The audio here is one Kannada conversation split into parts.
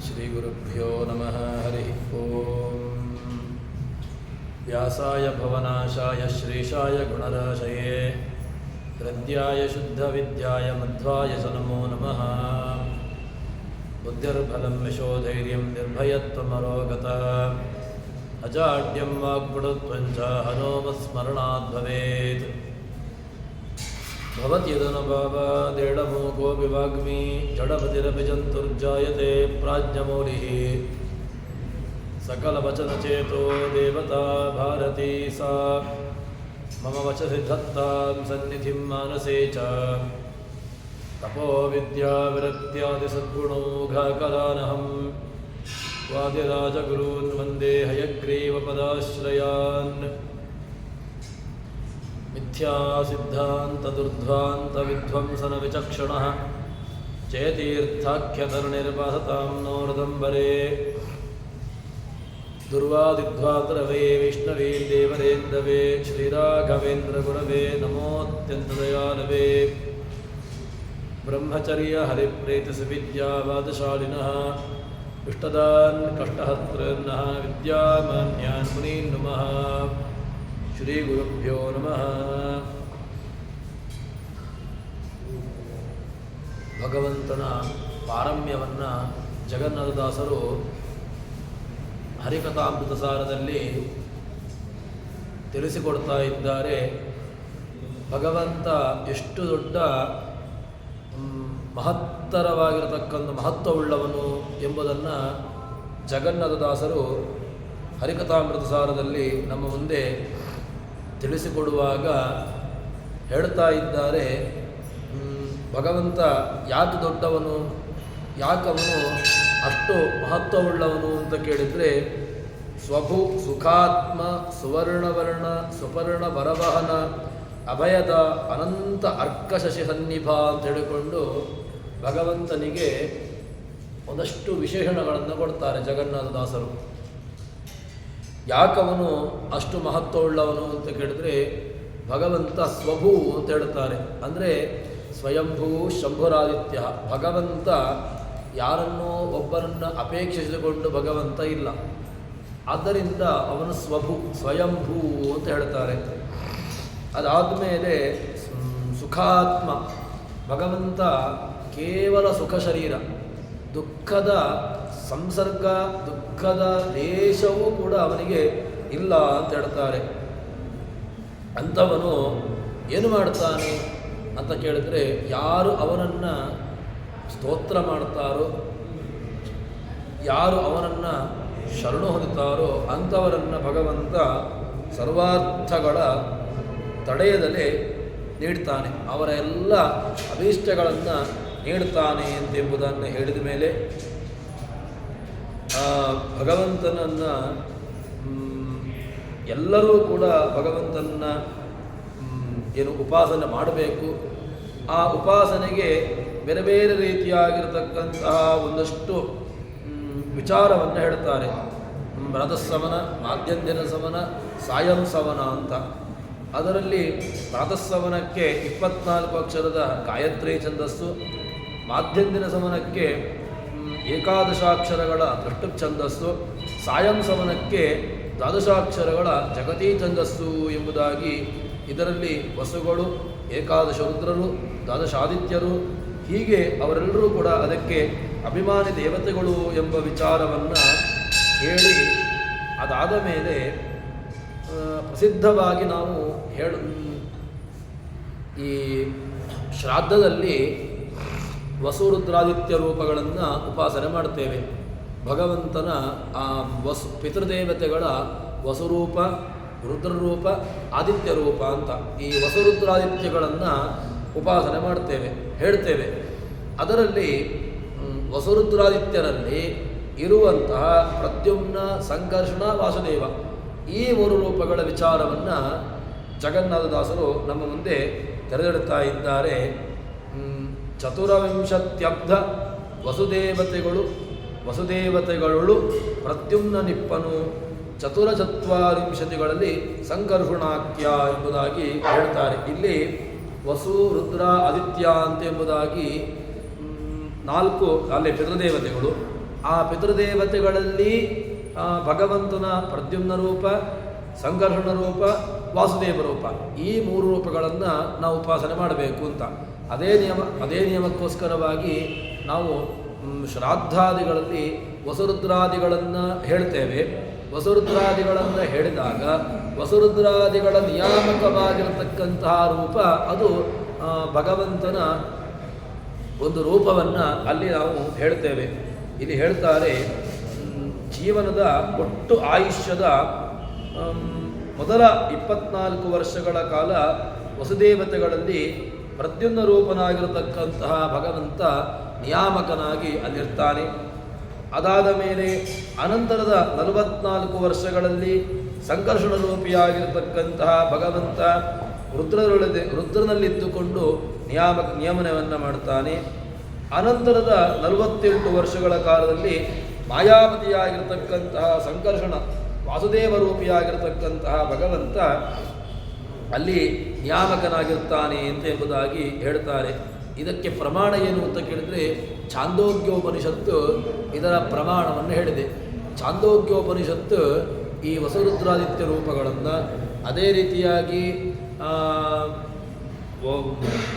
ಶ್ರೀಗುರುಭ್ಯೋ ನಮಃ ಹರಿ ಓಂ. ವ್ಯಾಸಾಯ ಭವನಾಶಾಯ ಶ್ರೀಶಾಯ ಗುಣರಾಶಯೇ ಹೃದ್ಯಾಯ ಶುದ್ಧವಿದ್ಯಾಯ ಮಧ್ವಾಯ ಸ ನಮೋ ನಮಃ. ಬುದ್ಧಿರ್ಬಲಂ ಯಶೋಧೈರ್ಯಂ ನಿರ್ಭಯತ್ವಮರೋಗತ ಅಜಾಡ್ಯಂ ವಾಗ್ಗುಣತ್ವಂಚ ಹನೋಮಸ್ಮರಣಾದ್ ಭವೇತ್. ಭವತ್ಯದನುಭಾವಾದೇಡಮೂಕೋ ವಿವಾಗ್ಮಿ ಜಡಪತಿರಪಿ ಜಂತುರ್ಜಾಯತೆ ಪ್ರಾಜ್ಞಮೌಲಿಃ. ಸಕಲವಚನಚೇತೋ ದೇವತಾ ಭಾರತೀ ಸಾ ಮಮ ವಚಸಿ ಧತ್ತಾಂ ಸನ್ನಿಧಿಂ ಮಾನಸೇ ಚ. ತಪೋ ವಿದ್ಯಾ ವಿರಕ್ತ್ಯಾದಿ ಸದ್ಗುಣೌಘಕಲಾನಹಂ ವಾದಿರಾಜಗುರೂನ್ ವಂದೇ ಹಯಗ್ರೀವಪದಾಶ್ರಯಾನ್. ಮಿಥ್ಯಾ ಸಿದ್ಧಾಂತದುರ್ಧ್ವಾಂತ ವಿಧ್ವಂಸನ ವಿಚಕ್ಷಣಃ ಜಯತೀರ್ಥಾಖ್ಯಧರ್ಣಿರ್ಭಸತಾಂ ನೋ ಹೃದಂಬರೇ. ದುರ್ವಾದಿಧ್ವಾತರವೇ ವಿಷ್ಣವೇ ದೇವರೇಂದ್ರವೇ ಶ್ರೀರಾಘವೇಂದ್ರ ಗುರವೇ ನಮೋತ್ಯಂತದಯಾಲವೇ. ಬ್ರಹ್ಮಚರ್ಯ ಹರಿಪ್ರೇತಿಸಿ ವಿದ್ಯಾವಾದಶಾಲಿನಃ ಇಷ್ಟದಾನ್ ಕಷ್ಟಹರ್ತೃನ್ನಃ ವಿದ್ಯಾಮಾನ್ಯಾನ್ ಮುನೀನ್ ನಮಃ. ಶ್ರೀ ಗುರುಭ್ಯೋ ನಮಃ. ಭಗವಂತನ ಪಾರಮ್ಯವನ್ನು ಜಗನ್ನಾಥದಾಸರು ಹರಿಕಥಾಮೃತ ಸಾರದಲ್ಲಿ ತಿಳಿಸಿಕೊಡ್ತಾ ಇದ್ದಾರೆ. ಭಗವಂತ ಎಷ್ಟು ದೊಡ್ಡ ಮಹತ್ತರವಾಗಿರತಕ್ಕಂಥ ಮಹತ್ವವುಳ್ಳವನು ಎಂಬುದನ್ನು ಜಗನ್ನಾಥದಾಸರು ಹರಿಕಥಾಮೃತ ಸಾರದಲ್ಲಿ ನಮ್ಮ ಮುಂದೆ ತಿಳಿಸಿಕೊಡುವಾಗ ಹೇಳ್ತಾ ಇದ್ದಾರೆ. ಭಗವಂತ ಯಾಕೆ ದೊಡ್ಡವನು, ಯಾಕವನು ಅಷ್ಟು ಮಹತ್ವವುಳ್ಳವನು ಅಂತ ಕೇಳಿದರೆ, ಸ್ವಭು ಸುಖಾತ್ಮ ಸುವರ್ಣವರ್ಣ ಸುಪರ್ಣ ವರವಹನ ಅಭಯದ ಅನಂತ ಅರ್ಕಶಶಿ ಸನ್ನಿಭ ಅಂತ ಹೇಳಿಕೊಂಡು ಭಗವಂತನಿಗೆ ಒಂದಷ್ಟು ವಿಶೇಷಣಗಳನ್ನು ಕೊಡ್ತಾರೆ ಜಗನ್ನಾಥದಾಸರು. ಯಾಕವನು ಅಷ್ಟು ಮಹತ್ವವುಳ್ಳವನು ಅಂತ ಕೇಳಿದ್ರೆ, ಭಗವಂತ ಸ್ವಭೂ ಅಂತ ಹೇಳ್ತಾರೆ. ಅಂದರೆ ಸ್ವಯಂಭೂ ಶಂಭುರಾದಿತ್ಯ. ಭಗವಂತ ಯಾರನ್ನೋ ಒಬ್ಬರನ್ನು ಅಪೇಕ್ಷಿಸಿಕೊಂಡು ಭಗವಂತ ಇಲ್ಲ. ಆದ್ದರಿಂದ ಅವನು ಸ್ವಭೂ ಸ್ವಯಂಭೂ ಅಂತ ಹೇಳ್ತಾರೆ. ಅದಾದಮೇಲೆ ಸುಖಾತ್ಮ. ಭಗವಂತ ಕೇವಲ ಸುಖ ಶರೀರ, ದುಃಖದ ಸಂಸರ್ಗ ದುಃಖದ ಲೇಷವೂ ಕೂಡ ಅವನಿಗೆ ಇಲ್ಲ ಅಂತ ಹೇಳ್ತಾರೆ. ಅಂಥವನು ಏನು ಮಾಡ್ತಾನೆ ಅಂತ ಕೇಳಿದ್ರೆ, ಯಾರು ಅವನನ್ನು ಸ್ತೋತ್ರ ಮಾಡ್ತಾರೋ, ಯಾರು ಅವನನ್ನು ಶರಣು ಹೊಂದುತ್ತಾರೋ ಅಂಥವರನ್ನು ಭಗವಂತ ಸರ್ವಾರ್ಥಗಳ ತಡೆಯದಲೇ ನೀಡ್ತಾನೆ. ಅವರ ಎಲ್ಲ ಅಭೀಷ್ಟಗಳನ್ನು ನೀಡ್ತಾನೆ ಎಂಬುದನ್ನು ಹೇಳಿದ ಮೇಲೆ ಭಗವಂತನನ್ನು ಎಲ್ಲರೂ ಕೂಡ ಭಗವಂತನ ಏನು ಉಪಾಸನೆ ಮಾಡಬೇಕು. ಆ ಉಪಾಸನೆಗೆ ಬೇರೆ ಬೇರೆ ರೀತಿಯಾಗಿರತಕ್ಕಂತಹ ಒಂದಷ್ಟು ವಿಚಾರವನ್ನು ಹೇಳ್ತಾರೆ. ಪ್ರಾತಃಸಮನ, ಮಾಧ್ಯಂದಿನ ಸಮನ, ಸಾಯಂ ಸಮನ ಅಂತ. ಅದರಲ್ಲಿ ಪ್ರಾತಃಸಮನಕ್ಕೆ 24 ಅಕ್ಷರದ ಗಾಯತ್ರಿ ಛಂದಸ್ಸು, ಮಾಧ್ಯಂದಿನ ಸಮನಕ್ಕೆ ಏಕಾದಶಾಕ್ಷರಗಳ ದ್ರಷ್ಟು ಛಂದಸ್ಸು, ಸಾಯಂ ಸಮನಕ್ಕೆ ದ್ವಾದಶಾಕ್ಷರಗಳ ಜಗತೀ ಛಂದಸ್ಸು ಎಂಬುದಾಗಿ ಇದರಲ್ಲಿ ವಸುಗಳು, ಏಕಾದಶ ರುದ್ರರು, ದ್ವಾದಶಾದಿತ್ಯರು, ಹೀಗೆ ಅವರೆಲ್ಲರೂ ಕೂಡ ಅದಕ್ಕೆ ಅಭಿಮಾನಿ ದೇವತೆಗಳು ಎಂಬ ವಿಚಾರವನ್ನು ಹೇಳಿ, ಅದಾದ ಮೇಲೆ ಪ್ರಸಿದ್ಧವಾಗಿ ನಾವು ಈ ಶ್ರಾದ್ದದಲ್ಲಿ ವಸುರುದ್ರಾದಿತ್ಯ ರೂಪಗಳನ್ನು ಉಪಾಸನೆ ಮಾಡ್ತೇವೆ. ಭಗವಂತನ ಆ ಪಿತೃದೇವತೆಗಳ ವಸುರೂಪ, ರುದ್ರರೂಪ, ಆದಿತ್ಯ ರೂಪ ಅಂತ ಈ ವಸುರುದ್ರಾದಿತ್ಯಗಳನ್ನು ಉಪಾಸನೆ ಮಾಡ್ತೇವೆ, ಹೇಳ್ತೇವೆ. ಅದರಲ್ಲಿ ವಸುರುದ್ರಾದಿತ್ಯರಲ್ಲಿ ಇರುವಂತಹ ಪ್ರದ್ಯುಮ್ನ, ಸಂಕರ್ಷಣ, ವಾಸುದೇವ ಈ 3 ರೂಪಗಳ ವಿಚಾರವನ್ನು ಜಗನ್ನಾಥದಾಸರು ನಮ್ಮ ಮುಂದೆ ತೆರೆದಿಡ್ತಾ ಇದ್ದಾರೆ. ಚತುರವಿಂಶತ್ಯಬ್ಧ ವಸುದೇವತೆಗಳು ಪ್ರದ್ಯುಮ್ನ ನಿಪ್ಪನು, ಚತುರಚತ್ವಾರಿಂಶತಿಗಳಲ್ಲಿ ಸಂಕರ್ಷಣಾಖ್ಯ ಎಂಬುದಾಗಿ ಹೇಳ್ತಾರೆ. ಇಲ್ಲಿ ವಸು, ರುದ್ರ, ಆದಿತ್ಯ ಅಂತ ಎಂಬುದಾಗಿ 4 ಅಲ್ಲಿ ಪಿತೃದೇವತೆಗಳು, ಆ ಪಿತೃದೇವತೆಗಳಲ್ಲಿ ಭಗವಂತನ ಪ್ರದ್ಯುಮ್ನ ರೂಪ, ಸಂಕರ್ಷಣ ರೂಪ, ವಾಸುದೇವ ರೂಪ, ಈ 3 ರೂಪಗಳನ್ನು ನಾವು ಉಪಾಸನೆ ಮಾಡಬೇಕು ಅಂತ. ಅದೇ ನಿಯಮಕ್ಕೋಸ್ಕರವಾಗಿ ನಾವು ಶ್ರಾದ್ದಾದಿಗಳಲ್ಲಿ ವಸುರುದ್ರಾದಿಗಳನ್ನು ಹೇಳ್ತೇವೆ. ವಸುರುದ್ರಾದಿಗಳನ್ನು ಹೇಳಿದಾಗ ವಸುರುದ್ರಾದಿಗಳ ನಿಯಾಮಕವಾಗಿರತಕ್ಕಂತಹ ರೂಪ ಅದು ಭಗವಂತನ ಒಂದು ರೂಪವನ್ನು ಅಲ್ಲಿ ನಾವು ಹೇಳ್ತೇವೆ. ಇಲ್ಲಿ ಹೇಳ್ತಾರೆ, ಜೀವನದ ಒಟ್ಟು ಆಯುಷ್ಯದ ಮೊದಲ 24 ವರ್ಷಗಳ ಕಾಲ ವಸುದೇವತೆಗಳಲ್ಲಿ ಪ್ರದ್ಯುಮ್ನ ರೂಪನಾಗಿರತಕ್ಕಂತಹ ಭಗವಂತ ನಿಯಾಮಕನಾಗಿ ಅಲ್ಲಿರ್ತಾನೆ. ಅದಾದ ಮೇಲೆ ಅನಂತರದ 44 ವರ್ಷಗಳಲ್ಲಿ ಸಂಕರ್ಷಣ ರೂಪಿಯಾಗಿರತಕ್ಕಂತಹ ಭಗವಂತ ರುದ್ರನಲ್ಲಿದ್ದುಕೊಂಡು ನಿಯಮನವನ್ನು ಮಾಡ್ತಾನೆ. ಅನಂತರದ 48 ವರ್ಷಗಳ ಕಾಲದಲ್ಲಿ ಮಾಯಾಪತಿಯಾಗಿರತಕ್ಕಂತಹ ಸಂಕರ್ಷಣ ವಾಸುದೇವ ರೂಪಿಯಾಗಿರತಕ್ಕಂತಹ ಭಗವಂತ ಅಲ್ಲಿ ನಿಯಾಮಕನಾಗಿರ್ತಾನೆ ಅಂತ ಎಂಬುದಾಗಿ ಹೇಳ್ತಾರೆ. ಇದಕ್ಕೆ ಪ್ರಮಾಣ ಏನು ಅಂತ ಕೇಳಿದರೆ ಛಾಂದೋಗ್ಯೋಪನಿಷತ್ತು ಇದರ ಪ್ರಮಾಣವನ್ನು ಹೇಳಿದೆ. ಛಾಂದೋಗ್ಯೋಪನಿಷತ್ತು ಈ ವಸುರುದ್ರಾದಿತ್ಯ ರೂಪಗಳನ್ನು, ಅದೇ ರೀತಿಯಾಗಿ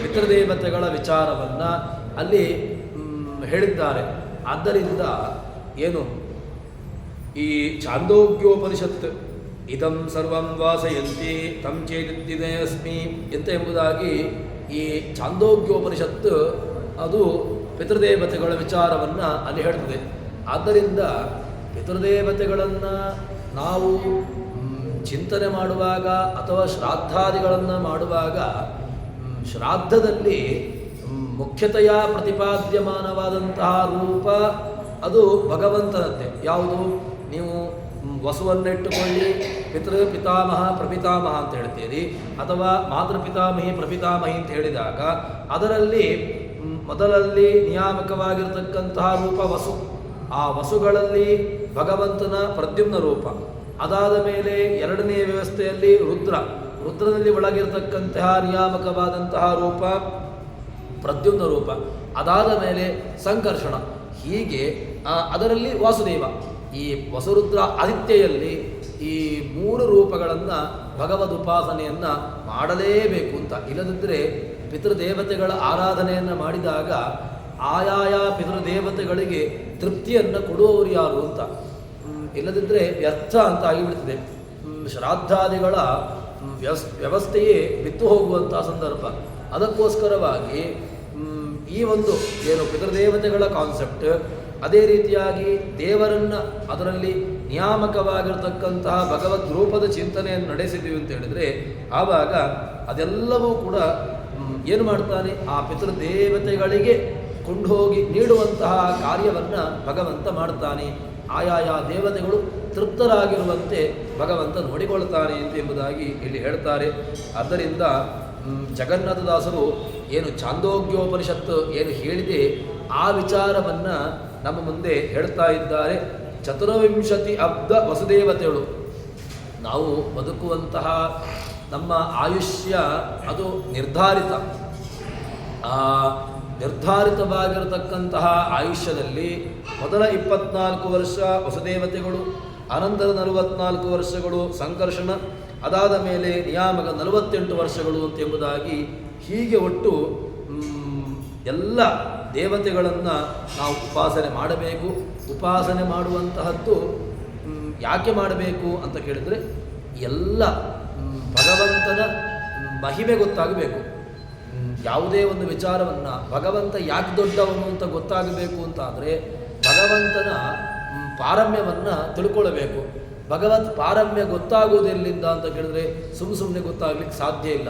ಪಿತೃದೇವತೆಗಳ ವಿಚಾರವನ್ನು ಅಲ್ಲಿ ಹೇಳಿದ್ದಾರೆ. ಆದ್ದರಿಂದ ಏನು ಈ ಛಾಂದೋಗ್ಯೋಪನಿಷತ್ತು ಇದಂ ಸರ್ವಂ ವಾಸಯಂತಿ ತಂ ಚೇದಿದ್ದೇಸ್ಮಿ ಎಂತ ಎಂಬುದಾಗಿ ಈ ಛಾಂದೋಗ್ಯೋಪನಿಷತ್ತು ಅದು ಪಿತೃದೇವತೆಗಳ ವಿಚಾರವನ್ನು ಅಲ್ಲಿ ಹೇಳ್ತದೆ. ಆದ್ದರಿಂದ ಪಿತೃದೇವತೆಗಳನ್ನು ನಾವು ಚಿಂತನೆ ಮಾಡುವಾಗ ಅಥವಾ ಶ್ರಾದ್ದಾದಿಗಳನ್ನು ಮಾಡುವಾಗ ಶ್ರಾದ್ದದಲ್ಲಿ ಮುಖ್ಯತೆಯ ಪ್ರತಿಪಾದ್ಯಮಾನವಾದಂತಹ ರೂಪ ಅದು ಭಗವಂತನದ್ದೇ. ಯಾವುದು? ನೀವು ವಸುವನ್ನಿಟ್ಟುಕೊಳ್ಳಿ, ಪಿತಾಮಹ ಪ್ರಪಿತಾಮಹ ಅಂತ ಹೇಳ್ತೀರಿ, ಅಥವಾ ಮಾತೃಪಿತಾಮಹಿ ಪ್ರಪಿತಾಮಹಿ ಅಂತ ಹೇಳಿದಾಗ ಅದರಲ್ಲಿ ಮೊದಲಲ್ಲಿ ನಿಯಾಮಕವಾಗಿರತಕ್ಕಂತಹ ರೂಪ ವಸು. ಆ ವಸುಗಳಲ್ಲಿ ಭಗವಂತನ ಪ್ರದ್ಯುಮ್ನ ರೂಪ. ಅದಾದ ಮೇಲೆ ಎರಡನೆಯ ವ್ಯವಸ್ಥೆಯಲ್ಲಿ ರುದ್ರನಲ್ಲಿ ಒಳಗಿರತಕ್ಕಂತಹ ನಿಯಾಮಕವಾದಂತಹ ರೂಪ ಪ್ರದ್ಯುಮ್ನ ರೂಪ. ಅದಾದ ಮೇಲೆ ಸಂಕರ್ಷಣ. ಹೀಗೆ ಅದರಲ್ಲಿ ವಾಸುದೇವ. ಈ ವಸುರುದ್ರ ಆದಿತ್ಯೆಯಲ್ಲಿ ಈ 3 ರೂಪಗಳನ್ನು ಭಗವದ್ ಉಪಾಸನೆಯನ್ನು ಮಾಡಲೇಬೇಕು ಅಂತ. ಇಲ್ಲದಿದ್ದರೆ ಪಿತೃದೇವತೆಗಳ ಆರಾಧನೆಯನ್ನು ಮಾಡಿದಾಗ ಆಯಾಯ ಪಿತೃದೇವತೆಗಳಿಗೆ ತೃಪ್ತಿಯನ್ನು ಕೊಡುವವರು ಯಾರು ಅಂತ. ಇಲ್ಲದಿದ್ದರೆ ವ್ಯರ್ಥ ಅಂತ ಆಗಿಬಿಡ್ತದೆ. ಶ್ರಾದ್ದಾದಿಗಳ ವ್ಯವಸ್ಥೆಯೇ ಬಿತ್ತು ಹೋಗುವಂತಹ ಸಂದರ್ಭ. ಅದಕ್ಕೋಸ್ಕರವಾಗಿ ಈ ಒಂದು ಏನು ಪಿತೃದೇವತೆಗಳ ಕಾನ್ಸೆಪ್ಟ್, ಅದೇ ರೀತಿಯಾಗಿ ದೇವರನ್ನು ಅದರಲ್ಲಿ ನಿಯಾಮಕವಾಗಿರತಕ್ಕಂತಹ ಭಗವದ್ ರೂಪದ ಚಿಂತನೆಯನ್ನು ನಡೆಸಿದ್ದೀವಿ ಅಂತ ಹೇಳಿದರೆ ಆವಾಗ ಅದೆಲ್ಲವೂ ಕೂಡ ಏನು ಮಾಡ್ತಾನೆ, ಆ ಪಿತೃದೇವತೆಗಳಿಗೆ ಕೊಂಡು ಹೋಗಿ ನೀಡುವಂತಹ ಕಾರ್ಯವನ್ನು ಭಗವಂತ ಮಾಡ್ತಾನೆ. ಆಯಾಯ ದೇವತೆಗಳು ತೃಪ್ತರಾಗಿರುವಂತೆ ಭಗವಂತ ನೋಡಿಕೊಳ್ತಾನೆ ಅಂತ ಎಂಬುದಾಗಿ ಇಲ್ಲಿ ಹೇಳ್ತಾರೆ. ಆದ್ದರಿಂದ ಜಗನ್ನಾಥದಾಸರು ಏನು ಛಾಂದೋಗ್ಯೋಪನಿಷತ್ತು ಏನು ಹೇಳಿದೆ ಆ ವಿಚಾರವನ್ನು ನಮ್ಮ ಮುಂದೆ ಹೇಳ್ತಾ ಇದ್ದಾರೆ. 24 ಅಬ್ಧ ವಸುದೇವತೆಗಳು. ನಾವು ಬದುಕುವಂತಹ ನಮ್ಮ ಆಯುಷ್ಯ ಅದು ನಿರ್ಧಾರಿತ. ಆ ನಿರ್ಧಾರಿತವಾಗಿರತಕ್ಕಂತಹ ಆಯುಷ್ಯದಲ್ಲಿ ಮೊದಲ 24 ವರ್ಷ ವಸುದೇವತೆಗಳು, ಅನಂತರ 44 ವರ್ಷಗಳು ಸಂಕರ್ಷಣ, ಅದಾದ ಮೇಲೆ ನಿಯಾಮಕ 48 ವರ್ಷಗಳು ಅಂತ ಎಂಬುದಾಗಿ ಹೀಗೆ ಒಟ್ಟು ಎಲ್ಲ ದೇವತೆಗಳನ್ನು ನಾವು ಉಪಾಸನೆ ಮಾಡಬೇಕು. ಉಪಾಸನೆ ಮಾಡುವಂತಹದ್ದು ಯಾಕೆ ಮಾಡಬೇಕು ಅಂತ ಕೇಳಿದರೆ ಎಲ್ಲ ಭಗವಂತನ ಮಹಿಮೆ ಗೊತ್ತಾಗಬೇಕು. ಯಾವುದೇ ಒಂದು ವಿಚಾರವನ್ನು ಭಗವಂತ ಯಾಕೆ ದೊಡ್ಡವನು ಅಂತ ಗೊತ್ತಾಗಬೇಕು ಅಂತ ಆದರೆ ಭಗವಂತನ ಪಾರಮ್ಯವನ್ನು ತಿಳ್ಕೊಳ್ಬೇಕು. ಭಗವತ್ ಪಾರಮ್ಯ ಗೊತ್ತಾಗುವುದೆಲ್ಲಿಂದ ಅಂತ ಕೇಳಿದ್ರೆ ಸುಮ್ಮನೆ ಗೊತ್ತಾಗಲಿಕ್ಕೆ ಸಾಧ್ಯ ಇಲ್ಲ.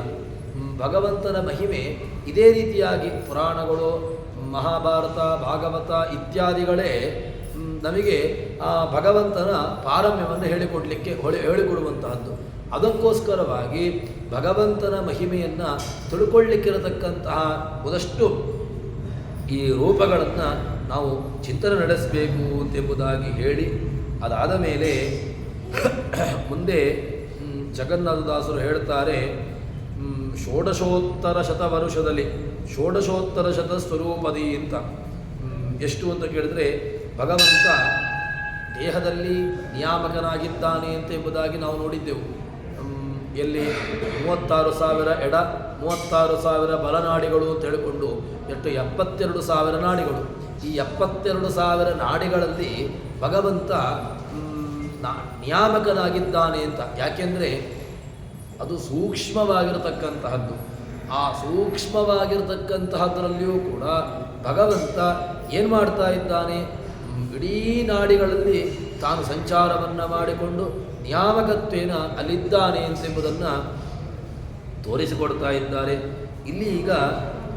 ಭಗವಂತನ ಮಹಿಮೆ ಇದೇ ರೀತಿಯಾಗಿ ಪುರಾಣಗಳು, ಮಹಾಭಾರತ, ಭಾಗವತ ಇತ್ಯಾದಿಗಳೇ ನಮಗೆ ಆ ಭಗವಂತನ ಪಾರಮ್ಯವನ್ನು ಹೇಳಿಕೊಡುವಂತಹದ್ದು. ಅದಕ್ಕೋಸ್ಕರವಾಗಿ ಭಗವಂತನ ಮಹಿಮೆಯನ್ನು ತಿಳ್ಕೊಳ್ಳಿಕ್ಕಿರತಕ್ಕಂತಹ ಒಂದಷ್ಟು ಈ ರೂಪಗಳನ್ನು ನಾವು ಚಿಂತನೆ ನಡೆಸಬೇಕು ಎಂಬುದಾಗಿ ಹೇಳಿ, ಅದಾದ ಮೇಲೆ ಮುಂದೆ ಜಗನ್ನಾಥದಾಸರು ಹೇಳ್ತಾರೆ, ಷೋಡಶೋತ್ತರ ಶತವರುಷದಲ್ಲಿ ಷೋಡಶೋತ್ತರ ಶತ ಸ್ವರೂಪದಿ ಅಂತ. ಎಷ್ಟು ಅಂತ ಕೇಳಿದ್ರೆ ಭಗವಂತ ದೇಹದಲ್ಲಿ ನಿಯಾಮಕನಾಗಿದ್ದಾನೆ ಅಂತ ಎಂಬುದಾಗಿ ನಾವು ನೋಡಿದ್ದೆವು. ಎಲ್ಲಿ 36,000 ಎಡ 36,000 ಬಲನಾಡಿಗಳು ಅಂತ ಹೇಳಿಕೊಂಡು ಎಷ್ಟು 72,000 ನಾಡಿಗಳು. ಈ 72,000 ನಾಡಿಗಳಲ್ಲಿ ಭಗವಂತ ನಿಯಾಮಕನಾಗಿದ್ದಾನೆ ಅಂತ. ಯಾಕೆಂದರೆ ಅದು ಸೂಕ್ಷ್ಮವಾಗಿರತಕ್ಕಂತಹದ್ದು. ಆ ಸೂಕ್ಷ್ಮವಾಗಿರತಕ್ಕಂತಹದ್ರಲ್ಲಿಯೂ ಕೂಡ ಭಗವಂತ ಏನು ಮಾಡ್ತಾ ಇದ್ದಾನೆ, ಇಡೀ ನಾಡಿಗಳಲ್ಲಿ ತಾನು ಸಂಚಾರವನ್ನು ಮಾಡಿಕೊಂಡು ನಿಯಾಮಕತ್ವೇನ ಅಲ್ಲಿದ್ದಾನೆ ಎಂಬುದನ್ನು ತೋರಿಸಿಕೊಡ್ತಾ ಇದ್ದಾರೆ. ಇಲ್ಲಿ ಈಗ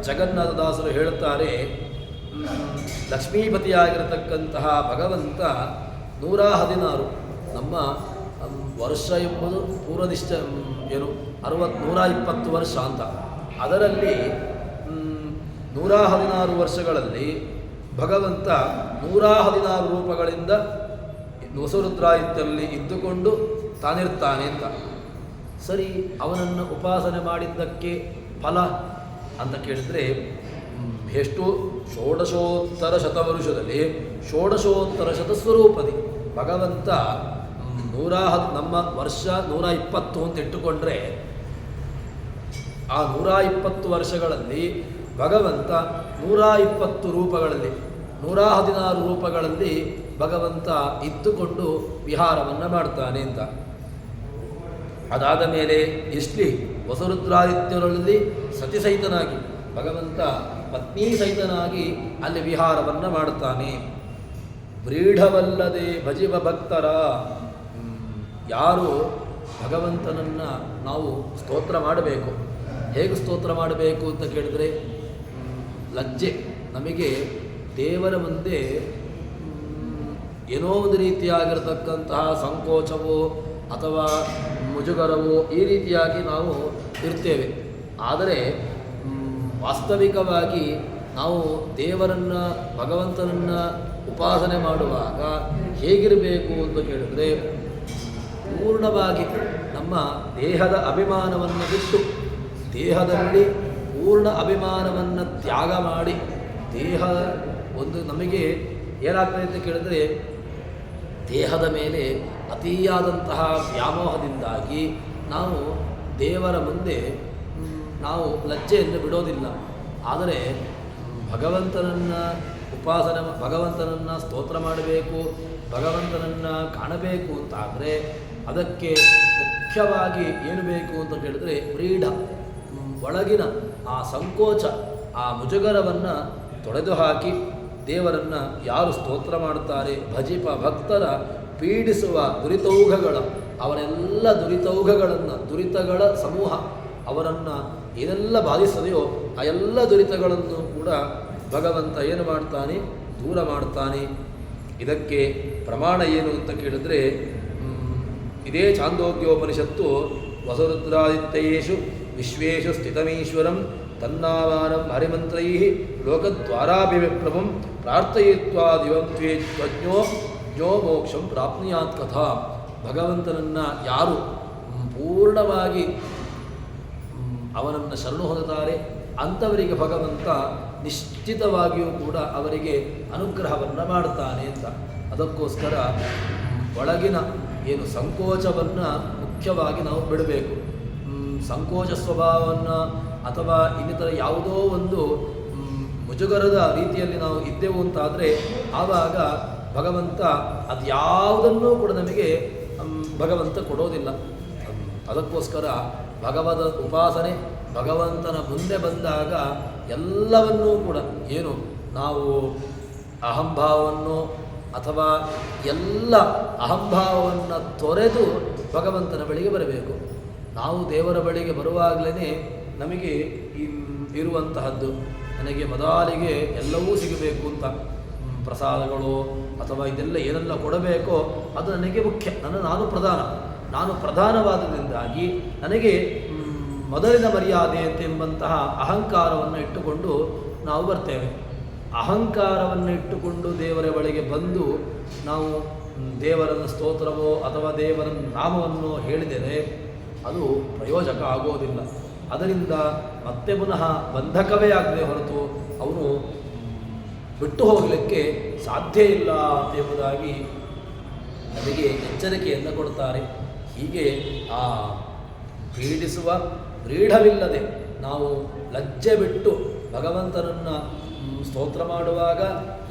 ಜಗನ್ನಾಥದಾಸರು ಹೇಳುತ್ತಾರೆ, ಲಕ್ಷ್ಮೀಪತಿಯಾಗಿರತಕ್ಕಂತಹ ಭಗವಂತ 116 ನಮ್ಮ ವರ್ಷ ಎಂಬುದು ಪೂರ್ವನಿಷ್ಠ 120 ವರ್ಷ ಅಂತ. ಅದರಲ್ಲಿ 116 ವರ್ಷಗಳಲ್ಲಿ ಭಗವಂತ 116 ರೂಪಗಳಿಂದ ವಸುರುದ್ರಾಯಿತ್ಯದಲ್ಲಿ ಇದ್ದುಕೊಂಡು ತಾನಿರ್ತಾನೆ ಅಂತ. ಸರಿ, ಅವನನ್ನು ಉಪಾಸನೆ ಮಾಡಿದ್ದಕ್ಕೆ ಫಲ ಅಂತ ಕೇಳಿದರೆ ಎಷ್ಟು 16 ಶತವರುಷದಲ್ಲಿ 16 ಶತಸ್ವರೂಪದಿ ಭಗವಂತ ನಮ್ಮ ವರ್ಷ 120 ಅಂತ ಇಟ್ಟುಕೊಂಡ್ರೆ ಆ 120 ವರ್ಷಗಳಲ್ಲಿ ಭಗವಂತ 120 ರೂಪಗಳಲ್ಲಿ 116 ರೂಪಗಳಲ್ಲಿ ಭಗವಂತ ಇದ್ದುಕೊಂಡು ವಿಹಾರವನ್ನು ಮಾಡ್ತಾನೆ ಅಂತ. ಅದಾದ ಮೇಲೆ ಎಷ್ಟಲಿ ವಸುರುದ್ರಾದಿತ್ಯರಲ್ಲಿ ಸತಿಸಹಿತನಾಗಿ ಭಗವಂತ ಪತ್ನಿ ಸಹಿತನಾಗಿ ಅಲ್ಲಿ ವಿಹಾರವನ್ನು ಮಾಡ್ತಾನೆ. ವ್ರೀಢವಲ್ಲದೆ ಭಜಿವ ಭಕ್ತರ, ಯಾರು ಭಗವಂತನನ್ನು ನಾವು ಸ್ತೋತ್ರ ಮಾಡಬೇಕು. ಹೇಗೆ ಸ್ತೋತ್ರ ಮಾಡಬೇಕು ಅಂತ ಕೇಳಿದರೆ, ಲಜ್ಜೆ ನಮಗೆ ದೇವರ ಮುಂದೆ ಏನೋ ಒಂದು ರೀತಿಯಾಗಿರತಕ್ಕಂತಹ ಸಂಕೋಚವೋ ಅಥವಾ ಮುಜುಗರವೋ ಈ ರೀತಿಯಾಗಿ ನಾವು ಇರ್ತೇವೆ. ಆದರೆ ವಾಸ್ತವಿಕವಾಗಿ ನಾವು ದೇವರನ್ನು ಭಗವಂತನನ್ನು ಉಪಾಸನೆ ಮಾಡುವಾಗ ಹೇಗಿರಬೇಕು ಅಂತ ಕೇಳಿದರೆ, ಪೂರ್ಣವಾಗಿ ನಮ್ಮ ದೇಹದ ಅಭಿಮಾನವನ್ನು ಬಿಟ್ಟು ದೇಹದಲ್ಲಿ ಪೂರ್ಣ ಅಭಿಮಾನವನ್ನು ತ್ಯಾಗ ಮಾಡಿ, ದೇಹ ಒಂದು ನಮಗೆ ಏನಾಗ್ತದೆ ಅಂತ ಕೇಳಿದರೆ, ದೇಹದ ಮೇಲೆ ಅತಿಯಾದಂತಹ ವ್ಯಾಮೋಹದಿಂದಾಗಿ ನಾವು ದೇವರ ಮುಂದೆ ನಾವು ಲಜ್ಜೆಯನ್ನು ಬಿಡೋದಿಲ್ಲ. ಆದರೆ ಭಗವಂತನನ್ನು ಉಪಾಸನೆ, ಭಗವಂತನನ್ನು ಸ್ತೋತ್ರ ಮಾಡಬೇಕು, ಭಗವಂತನನ್ನು ಕಾಣಬೇಕು ಅಂತಾದರೆ ಅದಕ್ಕೆ ಮುಖ್ಯವಾಗಿ ಏನು ಬೇಕು ಅಂತ ಕೇಳಿದರೆ, ವ್ರೀಢ ಒಳಗಿನ ಆ ಸಂಕೋಚ, ಆ ಮುಜುಗರವನ್ನು ತೊಡೆದು ಹಾಕಿ ದೇವರನ್ನು ಯಾರು ಸ್ತೋತ್ರ ಮಾಡುತ್ತಾರೆ, ಭಜಿಪ ಭಕ್ತರ ಪೀಡಿಸುವ ದುರಿತೌಘಗಳ, ಅವರೆಲ್ಲ ದುರಿತೌಘಗಳನ್ನು, ದುರಿತಗಳ ಸಮೂಹ ಅವರನ್ನು ಏನೆಲ್ಲ ಬಾಧಿಸದೆಯೋ ಆ ಎಲ್ಲ ದುರಿತಗಳನ್ನು ಕೂಡ ಭಗವಂತ ಏನು ಮಾಡ್ತಾನೆ, ದೂರ ಮಾಡ್ತಾನೆ. ಇದಕ್ಕೆ ಪ್ರಮಾಣ ಏನು ಅಂತ ಕೇಳಿದ್ರೆ, ಇದೇ ಛಾಂದೋಗ್ಯೋಪನಿಷತ್ತು ವಸುರುದ್ರಾದಿತ್ಯೇಷು ವಿಶ್ವೇಷು ಸ್ಥಿತಮೀಶ್ವರಂ ತನ್ನಾಮಾನಂ ಹರಿಮಂತ್ರೈ ಲೋಕದ್ವಾರಾಭಿವಿಪ್ಲವಂ ಪ್ರಾರ್ಥಯಿತ್ವಾ ದಿವಂತ್ವೇಜ್ಞೋ ಜ್ಞೋ ಮೋಕ್ಷಂ ಪ್ರಾಪ್ನುಯಾತ್ ಕಥಾ. ಭಗವಂತನನ್ನು ಯಾರು ಪೂರ್ಣವಾಗಿ ಅವನನ್ನು ಶರಣು ಹೊಂದುತ್ತಾರೆ ಅಂಥವರಿಗೆ ಭಗವಂತ ನಿಶ್ಚಿತವಾಗಿಯೂ ಕೂಡ ಅವರಿಗೆ ಅನುಗ್ರಹವನ್ನು ಮಾಡ್ತಾನೆ ಅಂತ. ಅದಕ್ಕೋಸ್ಕರ ಒಳಗಿನ ಏನು ಸಂಕೋಚವನ್ನು ಮುಖ್ಯವಾಗಿ ನಾವು ಬಿಡಬೇಕು. ಸಂಕೋಚ ಸ್ವಭಾವವನ್ನು ಅಥವಾ ಇನ್ನಿತರ ಯಾವುದೋ ಒಂದು ಮುಜುಗರದ ರೀತಿಯಲ್ಲಿ ನಾವು ಇದ್ದೆವು ಅಂತಾದರೆ ಆವಾಗ ಭಗವಂತ ಅದು ಯಾವುದನ್ನೂ ಕೂಡ ನಮಗೆ ಭಗವಂತ ಕೊಡೋದಿಲ್ಲ. ಅದಕ್ಕೋಸ್ಕರ ಭಗವದ ಉಪಾಸನೆ, ಭಗವಂತನ ಮುಂದೆ ಬಂದಾಗ ಎಲ್ಲವನ್ನೂ ಕೂಡ ಏನು ನಾವು ಅಹಂಭಾವವನ್ನು ಅಥವಾ ಎಲ್ಲ ಅಹಂಭಾವವನ್ನು ತೊರೆದು ಭಗವಂತನ ಬಳಿಗೆ ಬರಬೇಕು. ನಾವು ದೇವರ ಬಳಿಗೆ ಬರುವಾಗಲೇ ನಮಗೆ ಇರುವಂತಹದ್ದು, ನನಗೆ ಮೊದಲಿಗೆ ಎಲ್ಲವೂ ಸಿಗಬೇಕು ಅಂತ, ಪ್ರಸಾದಗಳು ಅಥವಾ ಇದೆಲ್ಲ ಏನೆಲ್ಲ ಕೊಡಬೇಕೋ ಅದು ನನಗೆ ಮುಖ್ಯ, ನಾನು ಪ್ರಧಾನವಾದದಿಂದಾಗಿ ನನಗೆ ಮೊದಲಿನ ಮರ್ಯಾದೆ ಎಂಬಂತಹ ಅಹಂಕಾರವನ್ನು ಇಟ್ಟುಕೊಂಡು ನಾವು ಬರ್ತೇವೆ. ಅಹಂಕಾರವನ್ನು ಇಟ್ಟುಕೊಂಡು ದೇವರ ಬಳಿಗೆ ಬಂದು ನಾವು ದೇವರನ್ನು ಸ್ತೋತ್ರವೋ ಅಥವಾ ದೇವರ ನಾಮವನ್ನು ಹೇಳಿದರೆ ಅದು ಪ್ರಯೋಜಕ ಆಗೋದಿಲ್ಲ. ಅದರಿಂದ ಮತ್ತೆ ಪುನಃ ಬಂಧಕವೇ ಆಗದೆ ಹೊರತು ಅವನು ಬಿಟ್ಟು ಹೋಗಲಿಕ್ಕೆ ಸಾಧ್ಯ ಇಲ್ಲ ಎಂಬುದಾಗಿ ನಮಗೆ ಎಚ್ಚರಿಕೆಯನ್ನು ಕೊಡ್ತಾರೆ. ಹೀಗೆ ಆ ಪೀಡಿಸುವ ಕ್ರೀಡವಿಲ್ಲದೆ ನಾವು ಲಜ್ಜೆ ಬಿಟ್ಟು ಭಗವಂತನನ್ನು ಸ್ತೋತ್ರ ಮಾಡುವಾಗ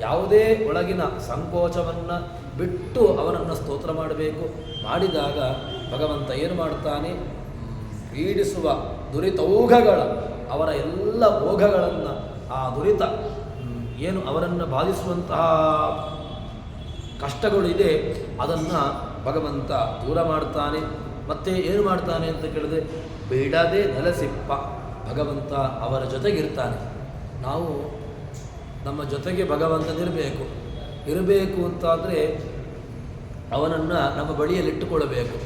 ಯಾವುದೇ ಒಳಗಿನ ಸಂಕೋಚವನ್ನು ಬಿಟ್ಟು ಅವನನ್ನು ಸ್ತೋತ್ರ ಮಾಡಬೇಕು. ಮಾಡಿದಾಗ ಭಗವಂತ ಏನು ಮಾಡ್ತಾನೆ, ಪೀಡಿಸುವ ದುರಿತೌಘಗಳ ಅವರ ಎಲ್ಲ ಭೋಗಗಳನ್ನು, ಆ ದುರಿತ ಏನು ಅವರನ್ನು ಬಾಧಿಸುವಂತಹ ಕಷ್ಟಗಳು ಇದೆ ಅದನ್ನು ಭಗವಂತ ದೂರ ಮಾಡ್ತಾನೆ. ಮತ್ತೆ ಏನು ಮಾಡ್ತಾನೆ ಅಂತ ಕೇಳಿದ್ರೆ ಬಿಡದೆ ನೆಲೆಸಿಪ್ಪ ಭಗವಂತ ಅವರ ಜೊತೆಗಿರ್ತಾನೆ. ನಾವು ನಮ್ಮ ಜೊತೆಗೆ ಇರಬೇಕು ಅಂತಾದರೆ ಅವನನ್ನು ನಮ್ಮ ಬಳಿಯಲ್ಲಿಟ್ಟುಕೊಳ್ಳಬೇಕು.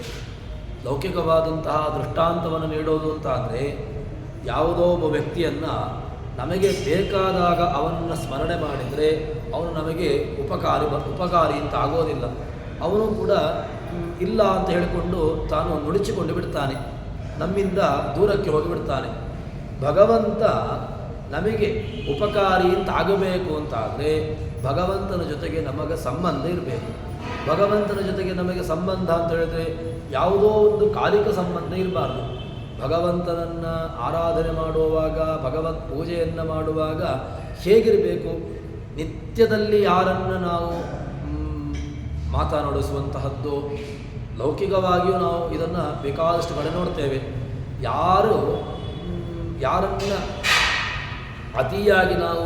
ಲೌಕಿಕವಾದಂತಹ ದೃಷ್ಟಾಂತವನ್ನು ನೀಡೋದು ಅಂತಾದರೆ ಯಾವುದೋ ಒಬ್ಬ ವ್ಯಕ್ತಿಯನ್ನು ನಮಗೆ ಬೇಕಾದಾಗ ಅವನನ್ನು ಸ್ಮರಣೆ ಮಾಡಿದರೆ ಅವನು ನಮಗೆ ಉಪಕಾರಿ ಅಂತ ಆಗೋದಿಲ್ಲ. ಅವನು ಕೂಡ ಇಲ್ಲ ಅಂತ ಹೇಳಿಕೊಂಡು ತಾನು ನುಡಿಚಿಕೊಂಡು ಬಿಡ್ತಾನೆ, ನಮ್ಮಿಂದ ದೂರಕ್ಕೆ ಹೋಗಿಬಿಡ್ತಾನೆ. ಭಗವಂತ ನಮಗೆ ಉಪಕಾರಿ ಅಂತ ಆಗಬೇಕು ಅಂತಾದರೆ ಭಗವಂತನ ಜೊತೆಗೆ ನಮಗೆ ಸಂಬಂಧ ಇರಬೇಕು. ಭಗವಂತನ ಜೊತೆಗೆ ನಮಗೆ ಸಂಬಂಧ ಅಂತ ಹೇಳಿದ್ರೆ ಯಾವುದೋ ಒಂದು ಕಾಲಿಕ ಸಂಬಂಧ ಇರಬಾರ್ದು. ಭಗವಂತನನ್ನು ಆರಾಧನೆ ಮಾಡುವಾಗ, ಭಗವತ್ ಪೂಜೆಯನ್ನು ಮಾಡುವಾಗ ಹೇಗಿರಬೇಕು, ನಿತ್ಯದಲ್ಲಿ ಯಾರನ್ನು ನಾವು ಮಾತನಾಡಿಸುವಂತಹದ್ದು. ಲೌಕಿಕವಾಗಿಯೂ ನಾವು ಇದನ್ನು ಬೇಕಾದಷ್ಟು ಕಡೆ ನೋಡ್ತೇವೆ. ಯಾರನ್ನು ಅತಿಯಾಗಿ ನಾವು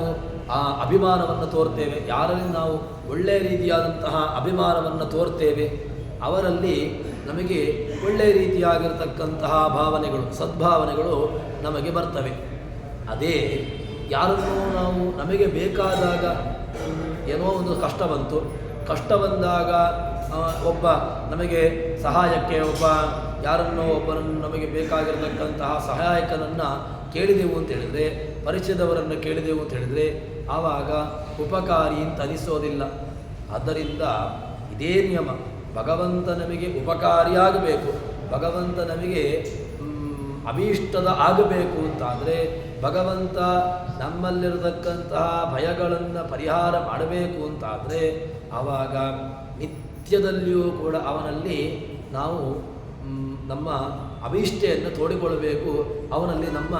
ಆ ಅಭಿಮಾನವನ್ನು ತೋರ್ತೇವೆ, ಯಾರಲ್ಲಿ ನಾವು ಒಳ್ಳೆಯ ರೀತಿಯಾದಂತಹ ಅಭಿಮಾನವನ್ನು ತೋರ್ತೇವೆ, ಅವರಲ್ಲಿ ನಮಗೆ ಒಳ್ಳೆಯ ರೀತಿಯಾಗಿರ್ತಕ್ಕಂತಹ ಭಾವನೆಗಳು, ಸದ್ಭಾವನೆಗಳು ನಮಗೆ ಬರ್ತವೆ. ಅದೇ ಯಾರನ್ನು ನಾವು ನಮಗೆ ಬೇಕಾದಾಗ ಏನೋ ಒಂದು ಕಷ್ಟ ಬಂದಾಗ ಒಬ್ಬ ನಮಗೆ ಸಹಾಯಕ್ಕೆ ಒಬ್ಬರನ್ನು ನಮಗೆ ಬೇಕಾಗಿರತಕ್ಕಂತಹ ಸಹಾಯಕನನ್ನು ಕೇಳಿದೆವು ಅಂತ ಹೇಳಿದರೆ, ಪರಿಚಯದವರನ್ನು ಕೇಳಿದೆವು ಅಂತ ಹೇಳಿದರೆ ಆವಾಗ ಉಪಕಾರಿ ಅಂತ ಅನಿಸೋದಿಲ್ಲ. ಆದ್ದರಿಂದ ಇದೇ ನಿಯಮ, ಭಗವಂತ ನಮಗೆ ಉಪಕಾರಿಯಾಗಬೇಕು, ಭಗವಂತ ನಮಗೆ ಅಭೀಷ್ಟದ ಆಗಬೇಕು ಅಂತಾದರೆ ಭಗವಂತ ನಮ್ಮಲ್ಲಿರತಕ್ಕಂತಹ ಭಯಗಳನ್ನು ಪರಿಹಾರ ಮಾಡಬೇಕು ಅಂತಾದರೆ ಆವಾಗ ನಿತ್ಯದಲ್ಲಿಯೂ ಕೂಡ ಅವನಲ್ಲಿ ನಾವು ನಮ್ಮ ಅಭೀಷ್ಟೆಯನ್ನು ತೋಡಿಕೊಳ್ಳಬೇಕು, ಅವನಲ್ಲಿ ನಮ್ಮ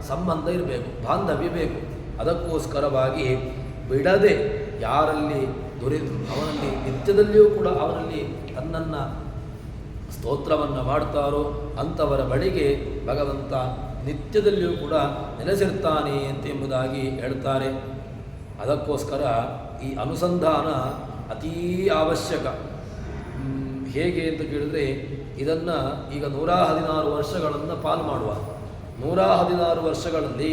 ಸಂಬಂಧ ಇರಬೇಕು, ಬಾಂಧವ್ಯ ಬೇಕು. ಅದಕ್ಕೋಸ್ಕರವಾಗಿ ಬಿಡದೆ ಯಾರಲ್ಲಿ ಅವನಲ್ಲಿ ನಿತ್ಯದಲ್ಲಿಯೂ ಕೂಡ ಅವನಲ್ಲಿ ತನ್ನನ್ನು ಸ್ತೋತ್ರವನ್ನು ಮಾಡ್ತಾರೋ ಅಂಥವರ ಬಳಿಗೆ ಭಗವಂತ ನಿತ್ಯದಲ್ಲಿಯೂ ಕೂಡ ನೆಲೆಸಿರ್ತಾನೆ ಎಂಬುದಾಗಿ ಹೇಳ್ತಾರೆ. ಅದಕ್ಕೋಸ್ಕರ ಈ ಅನುಸಂಧಾನ ಅತೀ ಅವಶ್ಯಕ. ಹೇಗೆ ಅಂತ ಕೇಳಿದರೆ ಇದನ್ನು ಈಗ 116 ವರ್ಷಗಳನ್ನು ಪಾಲು ಮಾಡುವ. 116 ವರ್ಷಗಳಲ್ಲಿ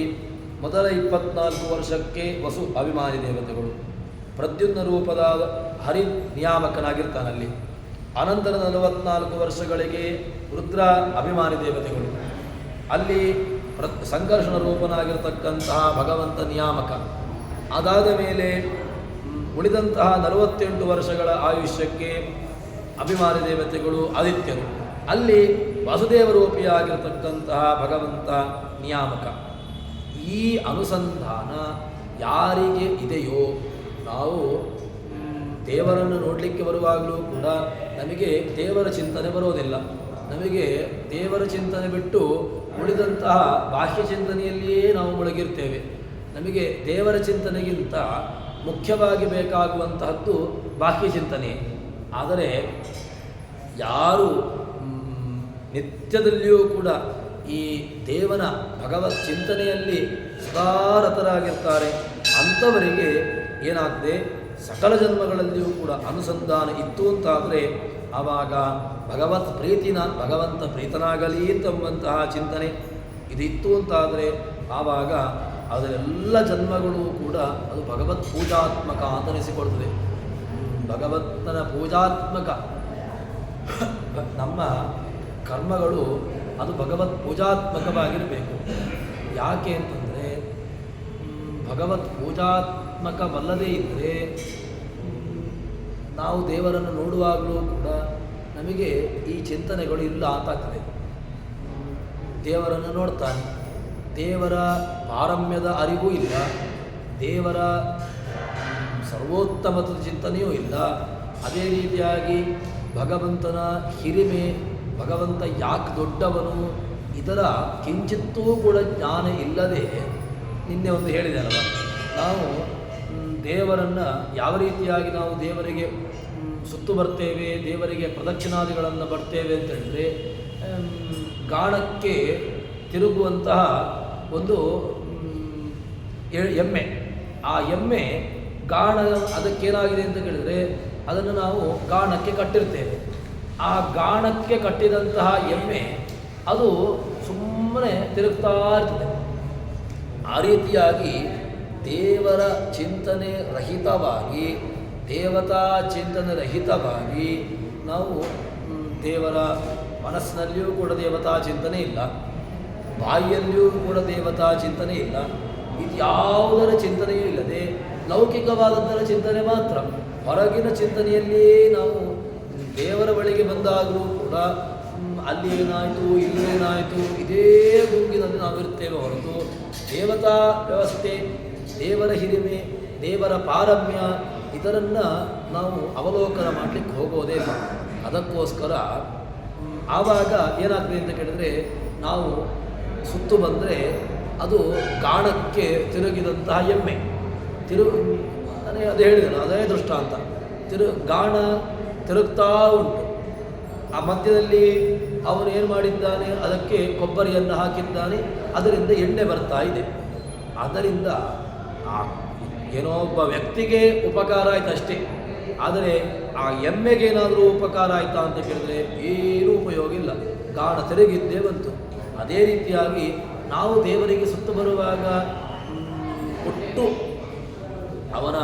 ಮೊದಲ 24 ವರ್ಷಕ್ಕೆ ವಸು ಅಭಿಮಾನಿ ದೇವತೆಗಳು, ಪ್ರದ್ಯುಮ್ನ ರೂಪದ ಹರಿ ನಿಯಾಮಕನಾಗಿರ್ತಾನಲ್ಲಿ. ಅನಂತರ 44 ವರ್ಷಗಳಿಗೆ ರುದ್ರ ಅಭಿಮಾನಿ ದೇವತೆಗಳು, ಅಲ್ಲಿ ಸಂಘರ್ಷಣ ರೂಪನಾಗಿರ್ತಕ್ಕಂತಹ ಭಗವಂತ ನಿಯಾಮಕ. ಅದಾದ ಮೇಲೆ ಉಳಿದಂತಹ 48 ವರ್ಷಗಳ ಆಯುಷ್ಯಕ್ಕೆ ಅಭಿಮಾನಿ ದೇವತೆಗಳು ಆದಿತ್ಯರು, ಅಲ್ಲಿ ವಾಸುದೇವ ರೂಪಿಯಾಗಿರ್ತಕ್ಕಂತಹ ಭಗವಂತ ನಿಯಾಮಕ. ಈ ಅನುಸಂಧಾನ ಯಾರಿಗೆ ಇದೆಯೋ, ನಾವು ದೇವರನ್ನು ನೋಡಲಿಕ್ಕೆ ಬರುವಾಗಲೂ ಕೂಡ ನಮಗೆ ದೇವರ ಚಿಂತನೆ ಬರೋದಿಲ್ಲ. ನಮಗೆ ದೇವರ ಚಿಂತನೆ ಬಿಟ್ಟು ಉಳಿದಂತಹ ಬಾಹ್ಯ ಚಿಂತನೆಯಲ್ಲಿಯೇ ನಾವು ಮುಳುಗಿರ್ತೇವೆ. ನಮಗೆ ದೇವರ ಚಿಂತನೆಗಿಂತ ಮುಖ್ಯವಾಗಿ ಬೇಕಾಗುವಂತಹದ್ದು ಬಾಹ್ಯ ಚಿಂತನೆ. ಆದರೆ ಯಾರು ನಿತ್ಯದಲ್ಲಿಯೂ ಕೂಡ ಈ ದೇವನ ಭಗವತ್ ಚಿಂತನೆಯಲ್ಲಿ ಸದಾರತರಾಗಿರ್ತಾರೆ, ಅಂಥವರಿಗೆ ಏನಾಗ್ತದೆ, ಸಕಲ ಜನ್ಮಗಳಲ್ಲಿಯೂ ಕೂಡ ಅನುಸಂಧಾನ ಇತ್ತು ಅಂತಾದರೆ ಆವಾಗ ಭಗವಂತ ಪ್ರೀತನಾಗಲಿ ಎಂಬಂತಹ ಚಿಂತನೆ ಇದಿತ್ತು ಅಂತಾದರೆ ಆವಾಗ ಅದರೆಲ್ಲ ಜನ್ಮಗಳು ಕೂಡ ಅದು ಭಗವತ್ ಪೂಜಾತ್ಮಕ ಅಂತ ಅನಿಸಿಕೊಳ್ತದೆ. ಭಗವಂತನ ಪೂಜಾತ್ಮಕ ನಮ್ಮ ಕರ್ಮಗಳು ಅದು ಭಗವತ್ ಪೂಜಾತ್ಮಕವಾಗಿರಬೇಕು. ಯಾಕೆ ಅಂತಂದರೆ ಭಗವತ್ ಪೂಜಾತ್ಮಕವಲ್ಲದೇ ಇದ್ದರೆ ನಾವು ದೇವರನ್ನು ನೋಡುವಾಗಲೂ ಕೂಡ ನಮಗೆ ಈ ಚಿಂತನೆಗಳು ಇಲ್ಲ ಅಂತಾಗ್ತದೆ. ದೇವರನ್ನು ನೋಡ್ತಾನೆ, ದೇವರ ಪಾರಮ್ಯದ ಅರಿವು ಇಲ್ಲ, ದೇವರ ಸರ್ವೋತ್ತಮದ ಚಿಂತನೆಯೂ ಇಲ್ಲ. ಅದೇ ರೀತಿಯಾಗಿ ಭಗವಂತನ ಹಿರಿಮೆ, ಭಗವಂತ ಯಾಕೆ ದೊಡ್ಡವನು, ಇದರ ಕಿಂಚಿತ್ತೂ ಕೂಡ ಜ್ಞಾನ ಇಲ್ಲದೆ, ನಿನ್ನೆ ಒಂದು ಹೇಳಿದೆ ಅಲ್ವ, ನಾವು ದೇವರನ್ನು ಯಾವ ರೀತಿಯಾಗಿ ನಾವು ದೇವರಿಗೆ ಸುತ್ತು ಬರ್ತೇವೆ, ದೇವರಿಗೆ ಪ್ರದಕ್ಷಿಣಾದಿಗಳನ್ನು ಬರ್ತೇವೆ ಅಂತ ಹೇಳಿದ್ರೆ, ಗಾಣಕ್ಕೆ ತಿರುಗುವಂತಹ ಒಂದು ಎಮ್ಮೆ, ಆ ಎಮ್ಮೆ ಗಾಣ ಅದಕ್ಕೇನಾಗಿದೆ ಅಂತ ಕೇಳಿದರೆ ಅದನ್ನು ನಾವು ಗಾಣಕ್ಕೆ ಕಟ್ಟಿರ್ತೇವೆ. ಆ ಗಾಣಕ್ಕೆ ಕಟ್ಟಿದಂತಹ ಎಮ್ಮೆ ಅದು ಸುಮ್ಮನೆ ತಿರುಗ್ತಾ ಇರ್ತದೆ. ಆ ರೀತಿಯಾಗಿ ದೇವರ ಚಿಂತನೆ ರಹಿತವಾಗಿ, ದೇವತಾ ಚಿಂತನೆ ರಹಿತವಾಗಿ ನಾವು ದೇವರ ಮನಸ್ಸಿನಲ್ಲಿಯೂ ಕೂಡ ದೇವತಾ ಚಿಂತನೆ ಇಲ್ಲ, ಬಾಯಿಯಲ್ಲಿಯೂ ಕೂಡ ದೇವತಾ ಚಿಂತನೆ ಇಲ್ಲ, ಇದು ಯಾವುದರ ಚಿಂತನೆಯೂ ಇಲ್ಲದೆ ಲೌಕಿಕವಾದದ್ದರ ಚಿಂತನೆ ಮಾತ್ರ. ಹೊರಗಿನ ಚಿಂತನೆಯಲ್ಲಿಯೇ ನಾವು ದೇವರ ಬಳಿಗೆ ಬಂದಾಗಲೂ ಕೂಡ ಅಲ್ಲಿ ಏನಾಯಿತು, ಇಲ್ಲೇನಾಯಿತು, ಇದೇ ಗುಂಗಿನಲ್ಲಿ ನಾವಿರ್ತೇವೆ ಹೊರತು ದೇವತಾ ವ್ಯವಸ್ಥೆ, ದೇವರ ಹಿರಿಮೆ, ದೇವರ ಪಾರಮ್ಯ ಇದರನ್ನು ನಾವು ಅವಲೋಕನ ಮಾಡಲಿಕ್ಕೆ ಹೋಗೋದೇ ಇಲ್ಲ. ಅದಕ್ಕೋಸ್ಕರ ಆವಾಗ ಏನಾಗ್ತದೆ ಅಂತ ಕೇಳಿದರೆ, ನಾವು ಸುತ್ತು ಬಂದರೆ ಅದು ಗಾಣಕ್ಕೆ ತಿರುಗಿದಂತಹ ಎಮ್ಮೆ ಅದು ಹೇಳಿದನು, ಅದೇ ದೃಷ್ಟಾಂತ. ಗಾಣ ತಿರುಗ್ತಾ ಉಂಟು, ಆ ಮಧ್ಯದಲ್ಲಿ ಅವನು ಏನು ಮಾಡಿದ್ದಾನೆ, ಅದಕ್ಕೆ ಕೊಬ್ಬರಿಯನ್ನು ಹಾಕಿದ್ದಾನೆ, ಅದರಿಂದ ಎಣ್ಣೆ ಬರ್ತಾ ಇದೆ. ಅದರಿಂದ ಏನೋ ಒಬ್ಬ ವ್ಯಕ್ತಿಗೆ ಉಪಕಾರ ಆಯ್ತು ಅಷ್ಟೇ, ಆದರೆ ಆ ಎಮ್ಮೆಗೇನಾದರೂ ಉಪಕಾರ ಆಯಿತಾ ಅಂತ ಕೇಳಿದರೆ ಏನೂ ಉಪಯೋಗ ಇಲ್ಲ, ಗಾಣ ತಿರುಗಿದ್ದೇ ಬಂತು. ಅದೇ ರೀತಿಯಾಗಿ ನಾವು ದೇವರಿಗೆ ಸುತ್ತು ಬರುವಾಗ ಒಟ್ಟು ಅವನ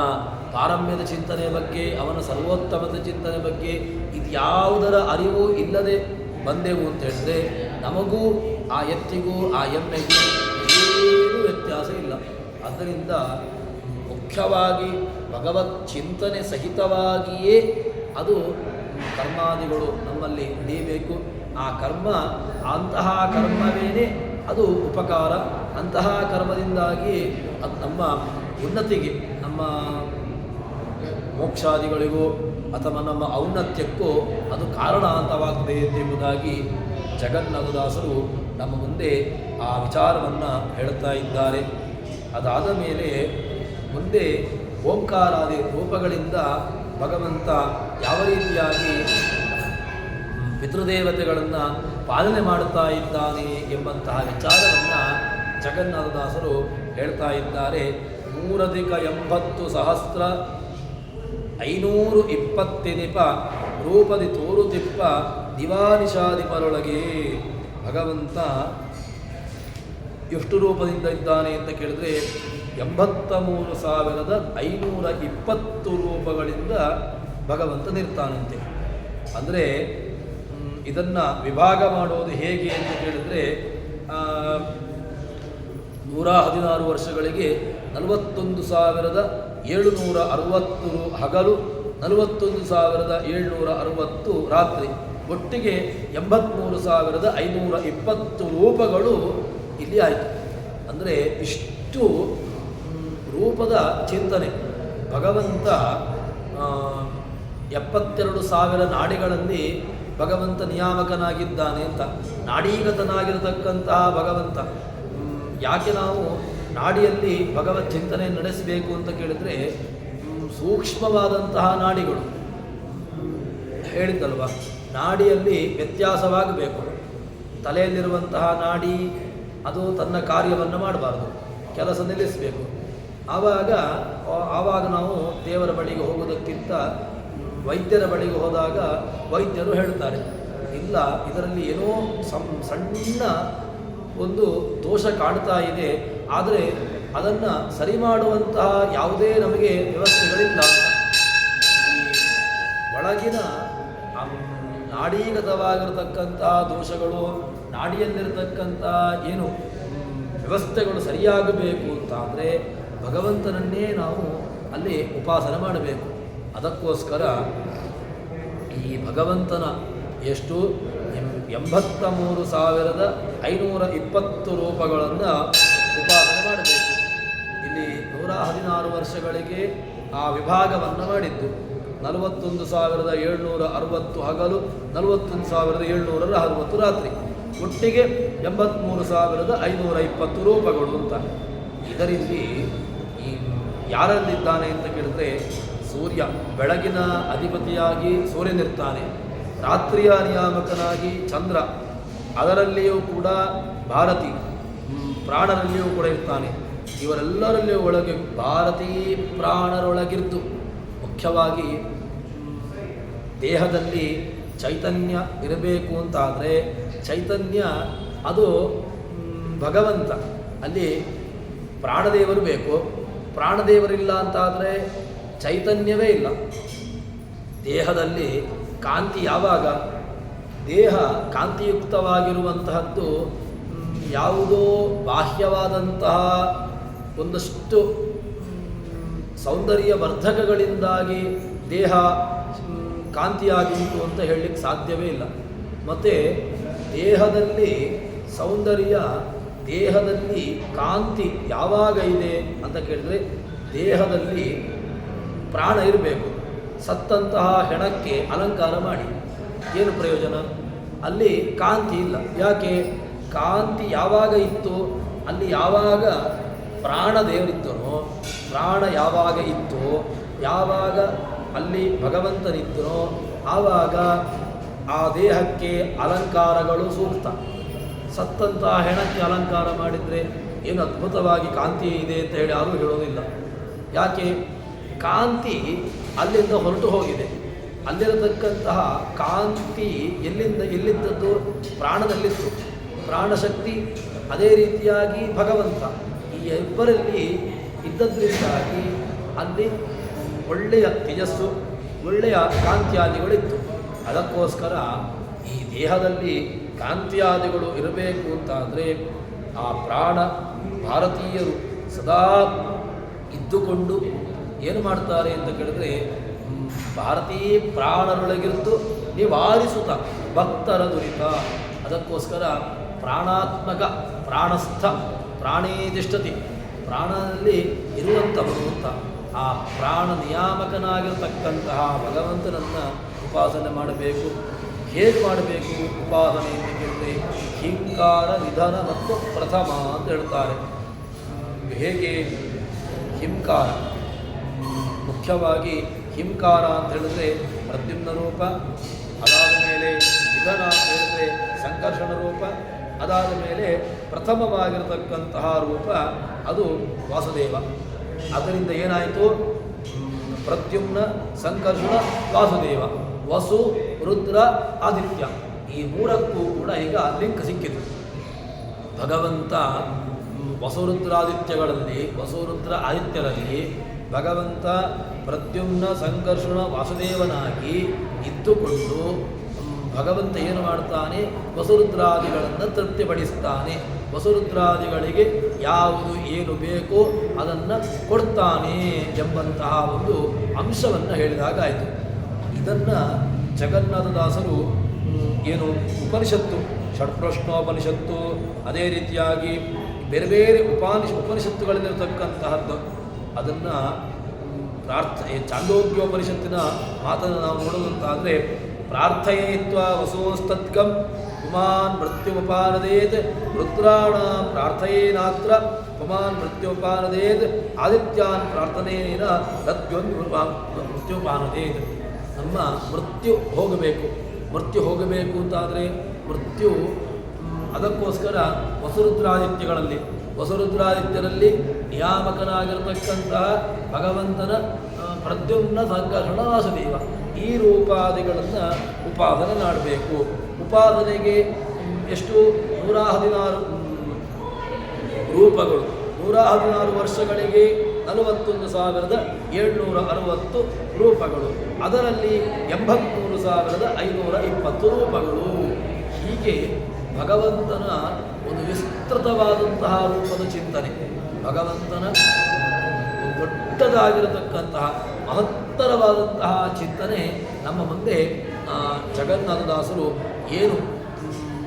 ಪಾರಮ್ಯದ ಚಿಂತನೆಯ ಬಗ್ಗೆ, ಅವನ ಸರ್ವೋತ್ತಮದ ಚಿಂತನೆ ಬಗ್ಗೆ ಇದ್ಯಾವುದರ ಅರಿವು ಇಲ್ಲದೆ ಬಂದೆವು ಅಂತ ಹೇಳಿದ್ರೆ ನಮಗೂ ಆ ಎತ್ತಿಗೂ ಆ ಎಮ್ಮೆಗೂ ಏನೂ ವ್ಯತ್ಯಾಸ ಇಲ್ಲ. ಆದ್ದರಿಂದ ಮುಖ್ಯವಾಗಿ ಭಗವತ್ ಚಿಂತನೆ ಸಹಿತವಾಗಿಯೇ ಅದು ಕರ್ಮಾದಿಗಳು ನಮ್ಮಲ್ಲಿ ನಡೆಯಬೇಕು. ಆ ಕರ್ಮ ಅಂತಹ ಕರ್ಮವೇನೇ ಅದು ಉಪಕಾರ, ಅಂತಹ ಕರ್ಮದಿಂದಾಗಿ ಅದು ನಮ್ಮ ಉನ್ನತಿಗೆ, ನಮ್ಮ ಮೋಕ್ಷಾದಿಗಳಿಗೂ ಅಥವಾ ನಮ್ಮ ಔನ್ನತ್ಯಕ್ಕೂ ಅದು ಕಾರಣಾಂತವಾಗದೆ ಎಂಬುದಾಗಿ ಜಗನ್ನಾಥದಾಸರು ನಮ್ಮ ಮುಂದೆ ಆ ವಿಚಾರವನ್ನು ಹೇಳ್ತಾ ಇದ್ದಾರೆ. ಅದಾದ ಮೇಲೆ ಮುಂದೆ ಓಂಕಾರಾದಿ ರೂಪಗಳಿಂದ ಭಗವಂತ ಯಾವ ರೀತಿಯಾಗಿ ಪಿತೃದೇವತೆಗಳನ್ನು ಪಾಲನೆ ಮಾಡುತ್ತಾ ಇದ್ದಾನೆ ಎಂಬಂತಹ ವಿಚಾರವನ್ನು ಜಗನ್ನಾಥದಾಸರು ಹೇಳ್ತಾ ಇದ್ದಾರೆ. 3,80,520 ರೂಪದಿ ತೋರುತಿಪ್ಪ ದಿವಾನಿಷಾದಿಪರೊಳಗೆ. ಭಗವಂತ ಎಷ್ಟು ರೂಪದಿಂದ ಇದ್ದಾನೆ ಅಂತ ಕೇಳಿದ್ರೆ 83,520 ರೂಪಗಳಿಂದ ಭಗವಂತನಿರ್ತಾನಂತೆ. ಅಂದರೆ ಇದನ್ನು ವಿಭಾಗ ಮಾಡೋದು ಹೇಗೆ ಅಂತ ಕೇಳಿದರೆ 116 ವರ್ಷಗಳಿಗೆ 41,760 ಹಗಲು, 41,760 ರಾತ್ರಿ, ಒಟ್ಟಿಗೆ 83,520 ರೂಪಗಳು ಇಲ್ಲಿ ಆಯಿತು. ಅಂದರೆ ಇಷ್ಟು ರೂಪದ ಚಿಂತನೆ. ಭಗವಂತ 72,000 ನಾಡಿಗಳಲ್ಲಿ ಭಗವಂತ ನಿಯಾಮಕನಾಗಿದ್ದಾನೆ ಅಂತ, ನಾಡೀಗತನಾಗಿರತಕ್ಕಂತಹ ಭಗವಂತ. ಯಾಕೆ ನಾವು ನಾಡಿಯಲ್ಲಿ ಭಗವತ್ ಚಿಂತನೆ ನಡೆಸಬೇಕು ಅಂತ ಕೇಳಿದರೆ, ಸೂಕ್ಷ್ಮವಾದಂತಹ ನಾಡಿಗಳು ಹೇಳಿದ್ದಲ್ವ, ನಾಡಿಯಲ್ಲಿ ವ್ಯತ್ಯಾಸವಾಗಬೇಕು. ತಲೆಯಲ್ಲಿರುವಂತಹ ನಾಡಿ ಅದು ತನ್ನ ಕಾರ್ಯವನ್ನು ಮಾಡಬಾರ್ದು, ಕೆಲಸ ನಿಲ್ಲಿಸಬೇಕು. ಆವಾಗ ನಾವು ದೇವರ ಬಳಿಗೆ ಹೋಗೋದಕ್ಕಿಂತ ವೈದ್ಯರ ಬಳಿಗೆ ಹೋದಾಗ ವೈದ್ಯರು ಹೇಳ್ತಾರೆ, ಇಲ್ಲ ಇದರಲ್ಲಿ ಏನೋ ಸಣ್ಣ ಒಂದು ದೋಷ ಕಾಣ್ತಾ ಇದೆ, ಆದರೆ ಅದನ್ನು ಸರಿ ಮಾಡುವಂತಹ ಯಾವುದೇ ನಮಗೆ ವ್ಯವಸ್ಥೆಗಳಿಲ್ಲ. ಒಳಗಿನ ನಾಡೀಗತವಾಗಿರತಕ್ಕಂತಹ ದೋಷಗಳು, ನಾಡಿಯಲ್ಲಿರತಕ್ಕಂಥ ಏನು ವ್ಯವಸ್ಥೆಗಳು ಸರಿಯಾಗಬೇಕು ಅಂತ ಅಂದರೆ ಭಗವಂತನನ್ನೇ ನಾವು ಅಲ್ಲಿ ಉಪಾಸನೆ ಮಾಡಬೇಕು. ಅದಕ್ಕೋಸ್ಕರ ಈ ಭಗವಂತನ ಎಷ್ಟು 83,520 ರೂಪಗಳನ್ನು ಉಪಾಸನೆ ಮಾಡಬೇಕು. ಇಲ್ಲಿ 116 ವರ್ಷಗಳಿಗೆ ಆ ವಿಭಾಗವನ್ನು ಮಾಡಿದ್ದು. 41,760 ಹಗಲು, 41,760 ರಾತ್ರಿ, ಒಟ್ಟಿಗೆ 83,520 ರೂಪಗಳು ಅಂತ. ಇದರಲ್ಲಿ ಈ ಯಾರಲ್ಲಿದ್ದಾನೆ ಅಂತ ಕೇಳಿದ್ರೆ, ಸೂರ್ಯ ಬೆಳಗಿನ ಅಧಿಪತಿಯಾಗಿ ಸೂರ್ಯನಿರ್ತಾನೆ, ರಾತ್ರಿಯ ನಿಯಾಮಕನಾಗಿ ಚಂದ್ರ, ಅದರಲ್ಲಿಯೂ ಕೂಡ ಭಾರತಿ ಪ್ರಾಣರಲ್ಲಿಯೂ ಕೂಡ ಇರ್ತಾನೆ. ಇವರೆಲ್ಲರಲ್ಲಿಯೂ ಒಳಗೆ ಭಾರತೀ ಪ್ರಾಣರೊಳಗಿದ್ದು ಮುಖ್ಯವಾಗಿ ದೇಹದಲ್ಲಿ ಚೈತನ್ಯ ಇರಬೇಕು ಅಂತಾದರೆ, ಚೈತನ್ಯ ಅದು ಭಗವಂತ, ಅಲ್ಲಿ ಪ್ರಾಣದೇವರು ಬೇಕು. ಪ್ರಾಣದೇವರಿಲ್ಲ ಅಂತಾದರೆ ಚೈತನ್ಯವೇ ಇಲ್ಲ. ದೇಹದಲ್ಲಿ ಕಾಂತಿ ಯಾವಾಗ, ದೇಹ ಕಾಂತಿಯುಕ್ತವಾಗಿರುವಂತಹದ್ದು ಯಾವುದೋ ಬಾಹ್ಯವಾದಂತಹ ಒಂದಷ್ಟು ಸೌಂದರ್ಯ ವರ್ಧಕಗಳಿಂದಾಗಿ ದೇಹ ಕಾಂತಿಯಾಗುವುದು ಅಂತ ಹೇಳಲಿಕ್ಕೆ ಸಾಧ್ಯವೇ ಇಲ್ಲ. ಮತ್ತು ದೇಹದಲ್ಲಿ ಸೌಂದರ್ಯ, ದೇಹದಲ್ಲಿ ಕಾಂತಿ ಯಾವಾಗ ಇದೆ ಅಂತ ಕೇಳಿದರೆ, ದೇಹದಲ್ಲಿ ಪ್ರಾಣ ಇರಬೇಕು. ಸತ್ತಂತಹ ಹೆಣಕ್ಕೆ ಅಲಂಕಾರ ಮಾಡಿ ಏನು ಪ್ರಯೋಜನ? ಅಲ್ಲಿ ಕಾಂತಿ ಇಲ್ಲ. ಯಾಕೆ? ಕಾಂತಿ ಯಾವಾಗ ಇತ್ತು, ಅಲ್ಲಿ ಯಾವಾಗ ಪ್ರಾಣ ದೇವರಿದ್ದನೋ, ಪ್ರಾಣ ಯಾವಾಗ ಇತ್ತು, ಯಾವಾಗ ಅಲ್ಲಿ ಭಗವಂತನಿದ್ದನೋ ಆವಾಗ ಆ ದೇಹಕ್ಕೆ ಅಲಂಕಾರಗಳು ಸೂಕ್ತ. ಸತ್ತಂತಹ ಹೆಣಕ್ಕೆ ಅಲಂಕಾರ ಮಾಡಿದರೆ ಏನು ಅದ್ಭುತವಾಗಿ ಕಾಂತಿ ಇದೆ ಅಂತ ಹೇಳಿ ಯಾರೂ ಹೇಳೋದಿಲ್ಲ. ಯಾಕೆ? ಕಾಂತಿ ಅಲ್ಲಿಂದ ಹೊರಟು ಹೋಗಿದೆ. ಅಲ್ಲಿರತಕ್ಕಂತಹ ಕಾಂತಿ ಎಲ್ಲಿದ್ದದ್ದು? ಪ್ರಾಣದಲ್ಲಿತ್ತು. ಪ್ರಾಣಶಕ್ತಿ ಅದೇ ರೀತಿಯಾಗಿ ಭಗವಂತ, ಈ ಇಬ್ಬರಲ್ಲಿ ಇದ್ದದ್ರಿಂದಾಗಿ ಅಲ್ಲಿ ಒಳ್ಳೆಯ ತೇಜಸ್ಸು, ಒಳ್ಳೆಯ ಕಾಂತಿಯಾದಿಗಳಿತ್ತು. ಅದಕ್ಕೋಸ್ಕರ ಈ ದೇಹದಲ್ಲಿ ಕಾಂತಿಯಾದಿಗಳು ಇರಬೇಕು ಅಂತಾದರೆ ಆ ಪ್ರಾಣ ಭಾರತೀಯರು ಸದಾ ಇದ್ದುಕೊಂಡು ಏನು ಮಾಡ್ತಾರೆ ಅಂತ ಕೇಳಿದ್ರೆ, ಭಾರತೀ ಪ್ರಾಣರೊಳಗಿದ್ದು ನಿವಾರಿಸುತ್ತ ಭಕ್ತರ ದುರಿತ. ಅದಕ್ಕೋಸ್ಕರ ಪ್ರಾಣಾತ್ಮಕ, ಪ್ರಾಣಸ್ಥ, ಪ್ರಾಣೇ ತಿಷ್ಠತಿ, ಪ್ರಾಣದಲ್ಲಿ ಇರುವಂಥವನು ಅಂತ ಆ ಪ್ರಾಣ ನಿಯಾಮಕನಾಗಿರ್ತಕ್ಕಂತಹ ಭಗವಂತನನ್ನು ಉಪಾಸನೆ ಮಾಡಬೇಕು. ಹೇಗೆ ಮಾಡಬೇಕು ಉಪಾಸನೆ ಅಂತ ಕೇಳಿದರೆ, ಹಿಂಕಾರ, ನಿಧನ ಮತ್ತು ಪ್ರಥಮ ಅಂತ ಹೇಳ್ತಾರೆ. ಹೇಗೆ? ಹಿಂಕಾರ, ಮುಖ್ಯವಾಗಿ ಹಿಂಕಾರ ಅಂತ ಹೇಳಿದ್ರೆ ಪ್ರದ್ಯುಮ್ನ ರೂಪ, ಅದಾದ ಮೇಲೆ ನಿಧನ ಅಂತ ಹೇಳಿದ್ರೆ ಸಂಕರ್ಷಣ ರೂಪ, ಅದಾದ ಮೇಲೆ ಪ್ರಥಮವಾಗಿರತಕ್ಕಂತಹ ರೂಪ ಅದು ವಾಸುದೇವ. ಅದರಿಂದ ಏನಾಯಿತು? ಪ್ರದ್ಯುಮ್ನ, ಸಂಕರ್ಷಣ, ವಾಸುದೇವ, ವಸು, ರುದ್ರ, ಆದಿತ್ಯ, ಈ ಮೂರಕ್ಕೂ ಕೂಡ ಈಗ ಲಿಂಕ್ ಸಿಕ್ಕಿತು. ಭಗವಂತ ವಸುರುದ್ರಾದಿತ್ಯಗಳಲ್ಲಿ, ವಸುರುದ್ರ ಆದಿತ್ಯರಲ್ಲಿ ಭಗವಂತ ಪ್ರದ್ಯುಮ್ನ, ಸಂಕರ್ಷಣ, ವಾಸುದೇವನಾಗಿ ಇದ್ದುಕೊಂಡು ಭಗವಂತ ಏನು ಮಾಡ್ತಾನೆ? ವಸುರುದ್ರಾದಿಗಳನ್ನು ತೃಪ್ತಿಪಡಿಸ್ತಾನೆ. ವಸುರುದ್ರಾದಿಗಳಿಗೆ ಯಾವುದು ಏನು ಬೇಕೋ ಅದನ್ನು ಕೊಡ್ತಾನೆ ಎಂಬಂತಹ ಒಂದು ಅಂಶವನ್ನು ಹೇಳಿದಾಗಾಯಿತು. ಇದನ್ನು ಜಗನ್ನಾಥದಾಸರು ಏನು ಉಪನಿಷತ್ತು, ಷಡ್ಪ್ರಶ್ನೋಪನಿಷತ್ತು, ಅದೇ ರೀತಿಯಾಗಿ ಬೇರೆ ಬೇರೆ ಉಪನಿಷತ್ತುಗಳಲ್ಲಿರತಕ್ಕಂತಹದ್ದು, ಅದನ್ನು ಚಾಂದೋಗ್ಯೋಪನಿಷತ್ತಿನ ಮಾತನ್ನು ನಾವು ನೋಡುವಂತಾದರೆ, ಪ್ರಾರ್ಥಯೇತ್ವ ವಸೋಸ್ತತ್ಕಂ ಪುಮಾನ್ ಮೃತ್ಯುಮಪಾನದೇತ್ ರುದ್ರಾಣಾಂ ಪ್ರಾರ್ಥಯೇನಾತ್ರ ಪುಮಾನ್ ಮೃತ್ಯುಮಪಾನದೇತ್ ಆದಿತ್ಯಾನ್ ಪ್ರಾರ್ಥನೇನ ತದ್ಯೊಂದು ಮೃತ್ಯುಪಾನದೇತ್. ನಮ್ಮ ಮೃತ್ಯು ಹೋಗಬೇಕು. ಮೃತ್ಯು ಹೋಗಬೇಕು ಅಂತಾದರೆ ಮೃತ್ಯು, ಅದಕ್ಕೋಸ್ಕರ ವಸುರುದ್ರಾದಿತ್ಯಗಳಲ್ಲಿ, ವಸುರುದ್ರಾದಿತ್ಯರಲ್ಲಿ ನಿಯಾಮಕನಾಗಿರತಕ್ಕಂತಹ ಭಗವಂತನ ಪ್ರದ್ಯುಮ್ನ, ಸಂಕರ್ಷಣ, ವಾಸುದೇವ ಈ ರೂಪಾದಿಗಳನ್ನು ಉಪಾಸನೆ ಮಾಡಬೇಕು. ಉಪಾಸನೆಗೆ ಎಷ್ಟು? 116 ರೂಪಗಳು. 116 ವರ್ಷಗಳಿಗೆ 41,760 ರೂಪಗಳು. ಅದರಲ್ಲಿ 83,520 ರೂಪಗಳು. ಹೀಗೆ ಭಗವಂತನ ಒಂದು ವಿಸ್ತೃತವಾದಂತಹ ರೂಪದ ಚಿಂತನೆ, ಭಗವಂತನ ದೊಡ್ಡದಾಗಿರತಕ್ಕಂತಹ ಮಹತ್ತರವಾದಂತಹ ಚಿಂತನೆ ನಮ್ಮ ಮುಂದೆ ಜಗನ್ನಾಥದಾಸರು ಏನು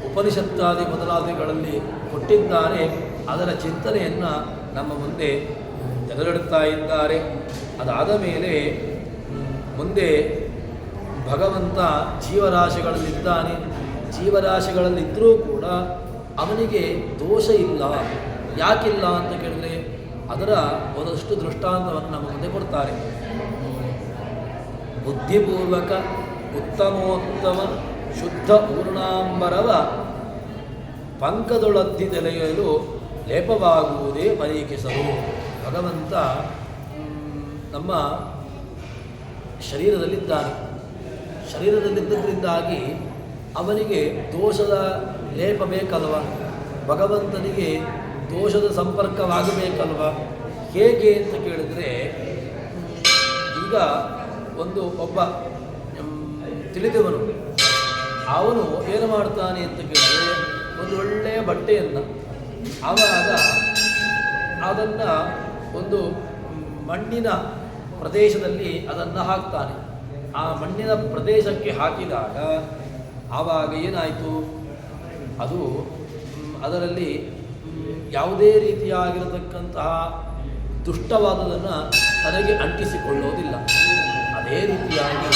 ಉಪನಿಷತ್ತಾದಿ ಮೊದಲಾದಿಗಳಲ್ಲಿ ಕೊಟ್ಟಿದ್ದಾರೆ, ಅದರ ಚಿಂತನೆಯನ್ನು ನಮ್ಮ ಮುಂದೆ ಎದುರಿಡ್ತಾ ಇದ್ದಾರೆ. ಅದಾದ ಮೇಲೆ ಮುಂದೆ ಭಗವಂತ ಜೀವರಾಶಿಗಳಲ್ಲಿದ್ದಾನೆ. ಜೀವರಾಶಿಗಳಲ್ಲಿದ್ದರೂ ಕೂಡ ಅವನಿಗೆ ದೋಷ ಇಲ್ಲ. ಯಾಕಿಲ್ಲ ಅಂತ ಕೇಳಿದರೆ ಅದರ ಒಂದಷ್ಟು ದೃಷ್ಟಾಂತವನ್ನು ನಮ್ಮ ಮುಂದೆ ಕೊಡ್ತಾರೆ. ಬುದ್ಧಿಪೂರ್ವಕ ಉತ್ತಮೋತ್ತಮ ಶುದ್ಧ ಪೂರ್ಣಾಂಬರವ ಪಂಕದೊಳದ್ದಿ ತೆಲೆಯಲು ಲೇಪವಾಗುವುದೇ ಪರೀಕ್ಷಿಸಲು. ಭಗವಂತ ನಮ್ಮ ಶರೀರದಲ್ಲಿದ್ದಾನೆ. ಶರೀರದಲ್ಲಿದ್ದರಿಂದಾಗಿ ಅವನಿಗೆ ದೋಷದ ಲೇಪ ಬೇಕಲ್ವ, ಭಗವಂತನಿಗೆ ದೋಷದ ಸಂಪರ್ಕವಾಗಬೇಕಲ್ವ. ಹೇಗೆ ಅಂತ ಕೇಳಿದರೆ, ಈಗ ಒಬ್ಬ ತಿಳಿದವನು ಅವನು ಏನು ಮಾಡ್ತಾನೆ ಅಂತ ಕೇಳಿದರೆ, ಒಂದು ಒಳ್ಳೆಯ ಬಟ್ಟೆಯನ್ನು ಆವಾಗ ಅದನ್ನು ಒಂದು ಮಣ್ಣಿನ ಪ್ರದೇಶದಲ್ಲಿ ಅದನ್ನು ಹಾಕ್ತಾನೆ. ಆ ಮಣ್ಣಿನ ಪ್ರದೇಶಕ್ಕೆ ಹಾಕಿದಾಗ ಆವಾಗ ಏನಾಯಿತು, ಅದು ಅದರಲ್ಲಿ ಯಾವುದೇ ರೀತಿಯಾಗಿರತಕ್ಕಂತಹ ದುಷ್ಟವಾದದನ್ನು ತನಗೆ ಅಂಟಿಸಿಕೊಳ್ಳೋದಿಲ್ಲ. ಅದೇ ರೀತಿಯಾಗಿ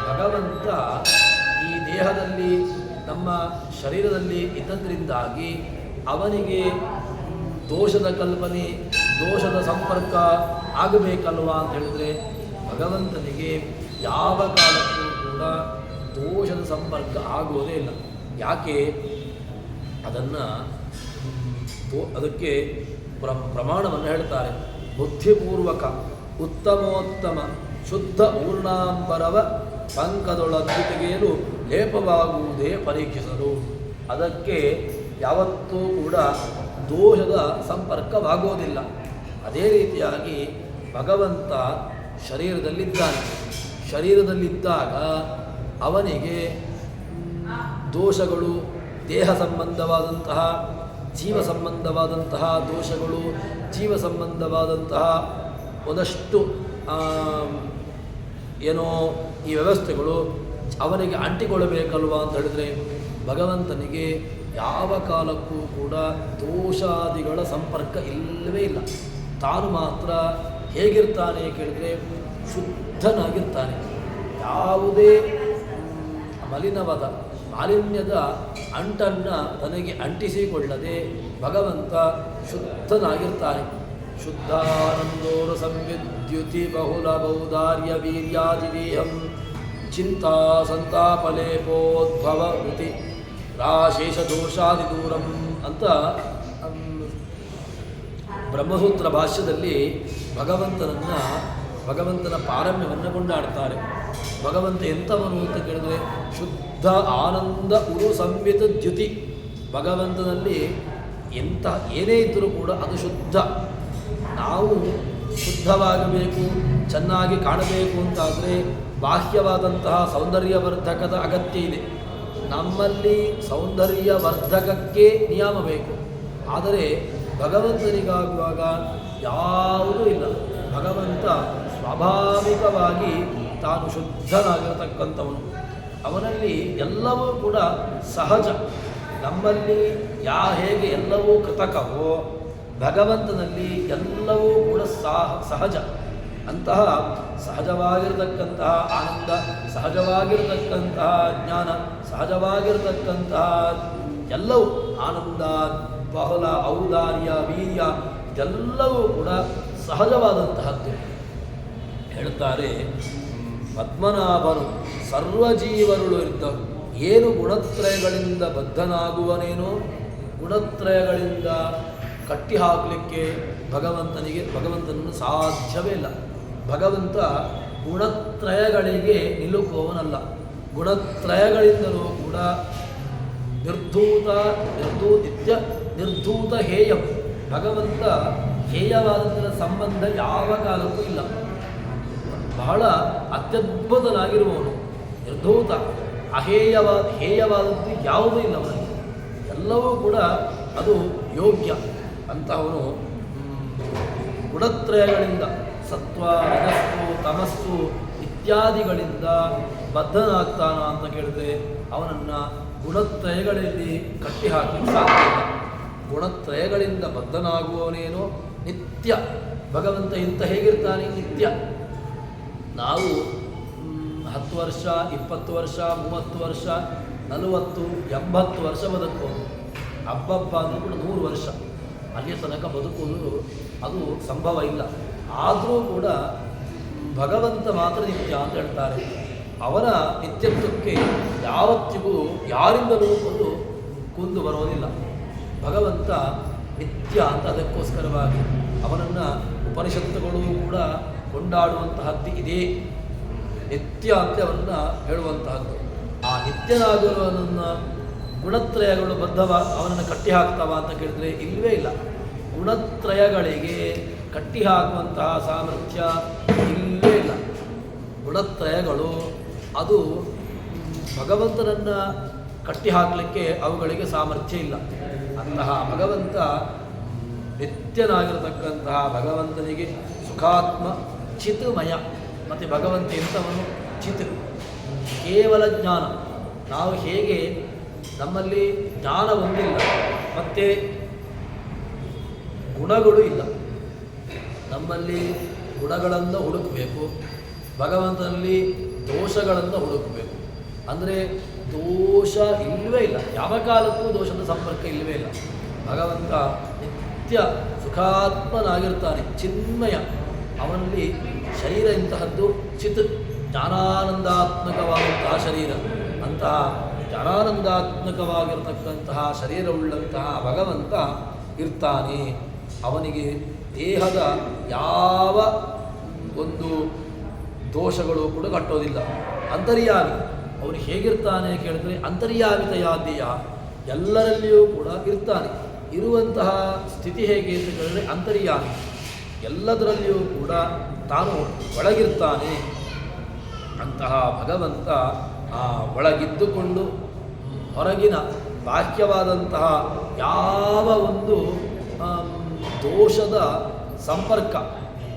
ಭಗವಂತ ಈ ದೇಹದಲ್ಲಿ ನಮ್ಮ ಶರೀರದಲ್ಲಿ ಇದ್ದದ್ರಿಂದಾಗಿ ಅವನಿಗೆ ದೋಷದ ಕಲ್ಪನೆ, ದೋಷದ ಸಂಪರ್ಕ ಆಗಬೇಕಲ್ವಾ ಅಂತ ಹೇಳಿದ್ರೆ, ಭಗವಂತನಿಗೆ ಯಾವ ಕಾಲಕ್ಕೂ ಕೂಡ ದೋಷದ ಸಂಪರ್ಕ ಆಗುವುದೇ ಇಲ್ಲ. ಯಾಕೆ? ಅದಕ್ಕೆ ಪ್ರಮಾಣವನ್ನು ಹೇಳ್ತಾರೆ. ಬುದ್ಧಿಪೂರ್ವಕ ಉತ್ತಮೋತ್ತಮ ಶುದ್ಧ ಪೂರ್ಣಾಂಬರವ ಪಂಕದೊಳದ್ದು ತೆಗೆಯಲು ಲೇಪವಾಗುವುದೇ ಪರೀಕ್ಷಿಸಲು. ಅದಕ್ಕೆ ಯಾವತ್ತೂ ಕೂಡ ದೋಷದ ಸಂಪರ್ಕವಾಗೋದಿಲ್ಲ. ಅದೇ ರೀತಿಯಾಗಿ ಭಗವಂತ ಶರೀರದಲ್ಲಿದ್ದಾನೆ. ಶರೀರದಲ್ಲಿದ್ದಾಗ ಅವನಿಗೆ ದೋಷಗಳು, ದೇಹ ಸಂಬಂಧವಾದಂತಹ, ಜೀವ ಸಂಬಂಧವಾದಂತಹ ದೋಷಗಳು, ಜೀವ ಸಂಬಂಧವಾದಂತಹ ಒಂದಷ್ಟು ಏನೋ ಈ ವ್ಯವಸ್ಥೆಗಳು ಅವನಿಗೆ ಅಂಟಿಕೊಳ್ಳಬೇಕಲ್ವ ಅಂತ ಹೇಳಿದರೆ, ಭಗವಂತನಿಗೆ ಯಾವ ಕಾಲಕ್ಕೂ ಕೂಡ ದೋಷಾದಿಗಳ ಸಂಪರ್ಕ ಇಲ್ಲವೇ ಇಲ್ಲ. ತಾನು ಮಾತ್ರ ಹೇಗಿರ್ತಾನೆ ಕೇಳಿದರೆ ಶುದ್ಧನಾಗಿರ್ತಾನೆ. ಯಾವುದೇ ಮಲಿನವಾದ ಮಾಲಿನ್ಯದ ಅಂಟನ್ನು ತನಗೆ ಅಂಟಿಸಿಕೊಳ್ಳದೆ ಭಗವಂತ ಶುದ್ಧನಾಗಿರ್ತಾನೆ. ಶುದ್ಧಾನಂದೋರ ಸಂವಿದ್ಯುತಿ ಬಹುಲ ಬೌದಾರ್ಯ ವೀರ್ಯಾದಿವೀಹಂ ಚಿಂತಾ ಸಂತಾಪಲೇಪೋದ್ಭವ ವೃತಿ ರಾಶೇಷ ದೋಷಾದಿ ದೂರಂ ಅಂತ ಬ್ರಹ್ಮಸೂತ್ರ ಭಾಷ್ಯದಲ್ಲಿ ಭಗವಂತನ ಪಾರಮ್ಯವನ್ನು ಕೊಂಡಾಡ್ತಾರೆ. ಭಗವಂತ ಎಂಥವನು ಅಂತ ಕೇಳಿದರೆ ಶುದ್ಧ ಆನಂದ ಉರು ಸಂವಿತ ದ್ಯುತಿ. ಭಗವಂತನಲ್ಲಿ ಏನೇ ಇದ್ದರೂ ಕೂಡ ಅದು ಶುದ್ಧ. ನಾವು ಶುದ್ಧವಾಗಬೇಕು, ಚೆನ್ನಾಗಿ ಕಾಣಬೇಕು ಅಂತಾದರೆ ಬಾಹ್ಯವಾದಂತಹ ಸೌಂದರ್ಯವರ್ಧಕದ ಅಗತ್ಯ ಇದೆ. ನಮ್ಮಲ್ಲಿ ಸೌಂದರ್ಯವರ್ಧಕಕ್ಕೆ ನಿಯಮ ಬೇಕು. ಆದರೆ ಭಗವಂತನಿಗಾಗುವಾಗ ಯಾವುದೂ ಇಲ್ಲ. ಭಗವಂತ ಸ್ವಾಭಾವಿಕವಾಗಿ ತಾನು ಶುದ್ಧನಾಗಿರತಕ್ಕಂಥವನು. ಅವನಲ್ಲಿ ಎಲ್ಲವೂ ಕೂಡ ಸಹಜ. ನಮ್ಮಲ್ಲಿ ಹೇಗೆ ಎಲ್ಲವೂ ಕೃತಕವೋ, ಭಗವಂತನಲ್ಲಿ ಎಲ್ಲವೂ ಕೂಡ ಸಹಜ. ಅಂತಹ ಸಹಜವಾಗಿರತಕ್ಕಂತಹ ಆನಂದ, ಸಹಜವಾಗಿರತಕ್ಕಂತಹ ಜ್ಞಾನ, ಸಹಜವಾಗಿರತಕ್ಕಂತಹ ಎಲ್ಲವೂ ಆನಂದ, ಬಹುಲ, ಔದಾರ್ಯ, ವೀರ್ಯ ಇದೆಲ್ಲವೂ ಕೂಡ ಸಹಜವಾದಂತಹದ್ದು. ಹೇಳ್ತಾರೆ ಪದ್ಮನಾಭನು ಸರ್ವಜೀವರುಳು ಇದ್ದವು. ಏನು ಗುಣತ್ರಯಗಳಿಂದ ಬದ್ಧನಾಗುವನೇನೋ, ಗುಣತ್ರಯಗಳಿಂದ ಕಟ್ಟಿ ಹಾಕಲಿಕ್ಕೆ ಭಗವಂತನನ್ನು ಸಾಧ್ಯವೇ ಇಲ್ಲ. ಭಗವಂತ ಗುಣತ್ರಯಗಳಿಗೆ ನಿಲುಕುವವನಲ್ಲ. ಗುಣತ್ರಯಗಳಿಂದಲೂ ಕೂಡ ನಿರ್ಧೂತ ಹೇಯಂ. ಭಗವಂತ ಹೇಯವಾದದರ ಸಂಬಂಧ ಯಾವ ಕಾಲಕ್ಕೂ ಇಲ್ಲ. ಬಹಳ ಅತ್ಯದ್ಭುತನಾಗಿರುವವನು. ನಿರ್ಧೂತ, ಹೇಯವಾದದ್ದು ಯಾವುದೂ ಇಲ್ಲ ಅವನಿಗೆ. ಎಲ್ಲವೂ ಕೂಡ ಅದು ಯೋಗ್ಯ ಅಂತಹವನು. ಗುಣತ್ರಯಗಳಿಂದ ಸತ್ವ, ರಜಸ್ಸು, ತಮಸ್ಸು ಇತ್ಯಾದಿಗಳಿಂದ ಬದ್ಧನಾಗ್ತಾನ ಅಂತ ಕೇಳಿದ್ರೆ ಅವನನ್ನು ಗುಣತ್ರಯಗಳಲ್ಲಿ ಕಟ್ಟಿ ಹಾಕಲಿಕ್ಕೆ ಸಾಧ್ಯ ಇಲ್ಲ. ಗುಣತ್ರಯಗಳಿಂದ ಬದ್ಧನಾಗುವವನೇನೋ ನಿತ್ಯ ಭಗವಂತ ಇಂಥ ಹೇಗಿರ್ತಾನೆ? ನಿತ್ಯ. ನಾವು 10 ವರ್ಷ, 20 ವರ್ಷ, 30 ವರ್ಷ, 40, 80 ವರ್ಷ ಬದುಕುವುದು. ಹಬ್ಬ ಅಂದರೂ ಕೂಡ 100 ವರ್ಷ ಅಲ್ಲಿಯ ತನಕ ಬದುಕುವುದು ಅದು ಸಂಭವ ಇಲ್ಲ. ಆದರೂ ಕೂಡ ಭಗವಂತ ಮಾತ್ರ ನಿತ್ಯ ಅಂತ ಹೇಳ್ತಾರೆ. ಅವನ ನಿತ್ಯತ್ವಕ್ಕೆ ಯಾವತ್ತಿಗೂ ಯಾರಿಂದಲೂ ಒಂದು ಕುಂದು ಬರೋದಿಲ್ಲ. ಭಗವಂತ ನಿತ್ಯ ಅಂತ ಅದಕ್ಕೋಸ್ಕರವಾಗಿ ಅವನನ್ನು ಉಪನಿಷತ್ತುಗಳು ಕೂಡ ಕೊಂಡಾಡುವಂತಹದ್ದು ಇದೇ. ನಿತ್ಯ ಅಂತ ಅವನನ್ನು ಹೇಳುವಂತಹದ್ದು. ಆ ನಿತ್ಯನಾಗಿರುವವನನ್ನು ಗುಣತ್ರಯಗಳು ಅವನನ್ನು ಕಟ್ಟಿ ಹಾಕ್ತಾವ ಅಂತ ಕೇಳಿದ್ರೆ ಇಲ್ಲವೇ ಇಲ್ಲ. ಗುಣತ್ರಯಗಳಿಗೆ ಕಟ್ಟಿ ಹಾಕುವಂತಹ ಸಾಮರ್ಥ್ಯ ಇಲ್ಲವೇ ಇಲ್ಲ. ಗುಣತ್ರಯಗಳು ಅದು ಭಗವಂತನನ್ನು ಕಟ್ಟಿ ಹಾಕಲಿಕ್ಕೆ ಅವುಗಳಿಗೆ ಸಾಮರ್ಥ್ಯ ಇಲ್ಲ. ಅಂತಹ ಭಗವಂತ ನಿತ್ಯನಾಗಿರತಕ್ಕಂತಹ ಭಗವಂತನಿಗೆ ಸುಖಾತ್ಮ ಚಿತ್ಮಯ. ಮತ್ತು ಭಗವಂತ ಎಂಥವನು? ಚಿತ್, ಕೇವಲ ಜ್ಞಾನ. ನಾವು ಹೇಗೆ ನಮ್ಮಲ್ಲಿ ಜ್ಞಾನ ಒಂದಿಲ್ಲ ಮತ್ತು ಗುಣಗಳು ಇಲ್ಲ. ನಮ್ಮಲ್ಲಿ ಗುಣಗಳನ್ನು ಹುಡುಕಬೇಕು, ಭಗವಂತನಲ್ಲಿ ದೋಷಗಳನ್ನು ಹುಡುಕಬೇಕು. ಅಂದರೆ ದೋಷ ಇಲ್ಲವೇ ಇಲ್ಲ, ಯಾವ ಕಾಲಕ್ಕೂ ದೋಷದ ಸಂಪರ್ಕ ಇಲ್ಲವೇ ಇಲ್ಲ. ಭಗವಂತ ನಿತ್ಯ ಸುಖಾತ್ಮನಾಗಿರ್ತಾನೆ, ಚಿನ್ಮಯ. ಅವನಲ್ಲಿ ಶರೀರ ಇಂತಹದ್ದು ಚಿತ್, ಜ್ಞಾನಾನಂದಾತ್ಮಕವಾದಂತಹ ಶರೀರ. ಅಂತಹ ಜ್ಞಾನಾನಂದಾತ್ಮಕವಾಗಿರತಕ್ಕಂತಹ ಶರೀರವುಳ್ಳಂತಹ ಭಗವಂತ ಇರ್ತಾನೆ. ಅವನಿಗೆ ದೇಹದ ಯಾವ ಒಂದು ದೋಷಗಳು ಕೂಡ ಕಟ್ಟೋದಿಲ್ಲ. ಅಂತರ್ಯಾಮಿ. ಅವನು ಹೇಗಿರ್ತಾನೆ ಕೇಳಿದ್ರೆ ಅಂತರ್ಯಾಮಿತಯಾದೀಯ, ಎಲ್ಲರಲ್ಲಿಯೂ ಕೂಡ ಇರ್ತಾನೆ. ಇರುವಂತಹ ಸ್ಥಿತಿ ಹೇಗೆ ಅಂತ ಕೇಳಿದ್ರೆ ಅಂತರ್ಯಾಮಿ, ಎಲ್ಲದರಲ್ಲಿಯೂ ಕೂಡ ತಾನು ಒಳಗಿರ್ತಾನೆ. ಅಂತಹ ಭಗವಂತ ಆ ಒಳಗಿದ್ದುಕೊಂಡು ಹೊರಗಿನ ಬಾಹ್ಯವಾದಂತಹ ಯಾವ ಒಂದು ದೋಷದ ಸಂಪರ್ಕ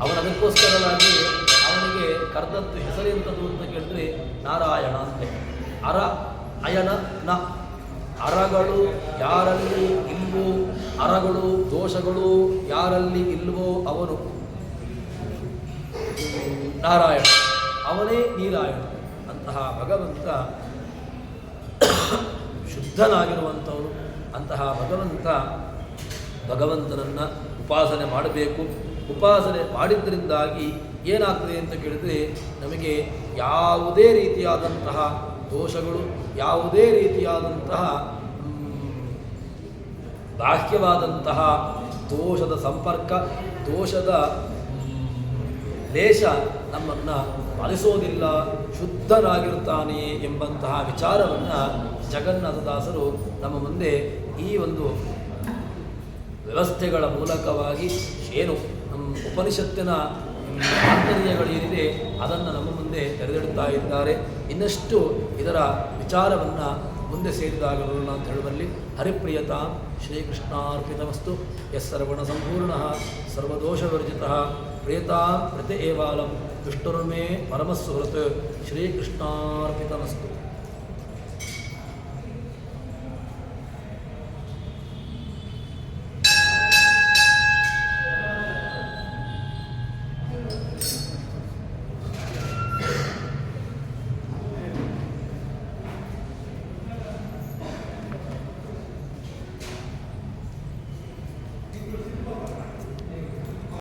ಅವನದಕ್ಕೋಸ್ಕರವಾಗಿ ಅವನಿಗೆ ಕರೆದದ್ದು ಹೆಸರೆಂಥದ್ದು ಅಂತ ಕೇಳಿದ್ರೆ ನಾರಾಯಣ ಅಂತೆ. ಅರ ಅಯನ ನ, ಅರಗಳು ಯಾರಲ್ಲಿ ಇಲ್ವೋ, ಅರಗಳು ದೋಷಗಳು ಯಾರಲ್ಲಿ ಇಲ್ವೋ ಅವನು ನಾರಾಯಣ, ಅವನೇ ನೀರಾಯಣ. ಅಂತಹ ಭಗವಂತ ಶುದ್ಧನಾಗಿರುವಂಥವನು. ಅಂತಹ ಭಗವಂತನನ್ನು ಉಪಾಸನೆ ಮಾಡಬೇಕು. ಉಪಾಸನೆ ಮಾಡಿದ್ದರಿಂದಾಗಿ ಏನಾಗ್ತದೆ ಅಂತ ಕೇಳಿದರೆ ನಮಗೆ ಯಾವುದೇ ರೀತಿಯಾದಂತಹ ದೋಷಗಳು, ಯಾವುದೇ ರೀತಿಯಾದಂತಹ ಬಾಹ್ಯವಾದಂತಹ ದೋಷದ ಸಂಪರ್ಕ, ದೋಷದ ಲೇಷ ನಮ್ಮನ್ನು ಪಾಲಿಸೋದಿಲ್ಲ. ಶುದ್ಧನಾಗಿರ್ತಾನೆ ಎಂಬಂತಹ ವಿಚಾರವನ್ನು ಜಗನ್ನಾಥದಾಸರು ನಮ್ಮ ಮುಂದೆ ಈ ಒಂದು ವ್ಯವಸ್ಥೆಗಳ ಮೂಲಕವಾಗಿ ಏನು ಉಪನಿಷತ್ತಿನ ಆಂತರ್ಯಗಳೇನಿದೆ ಅದನ್ನು ನಮ್ಮ ಮುಂದೆ ತೆರೆದಿಡುತ್ತಾ ಇದ್ದಾರೆ. ಇನ್ನಷ್ಟು ಇದರ ವಿಚಾರವನ್ನು ಮುಂದೆ ಸೇರಿದಾಗಲೋಣ ಅಂತ ಹೇಳುವಲ್ಲಿ ಹರಿಪ್ರಿಯತಾಂ ಶ್ರೀಕೃಷ್ಣಾರ್ಪಿತಮಸ್ತು. ಯಸ್ಸರ್ವಣ ಸಂಪೂರ್ಣ ಸರ್ವದೋಷವರ್ಜಿತ ಪ್ರಿಯತಾಂ ಪ್ರತಿ ಏವಾಲಂ ವಿಷ್ಣುರ್ಮೇ ಪರಮಸ್ಸುಹೃತ್. ಶ್ರೀಕೃಷ್ಣಾರ್ಪಿತಮಸ್ತು.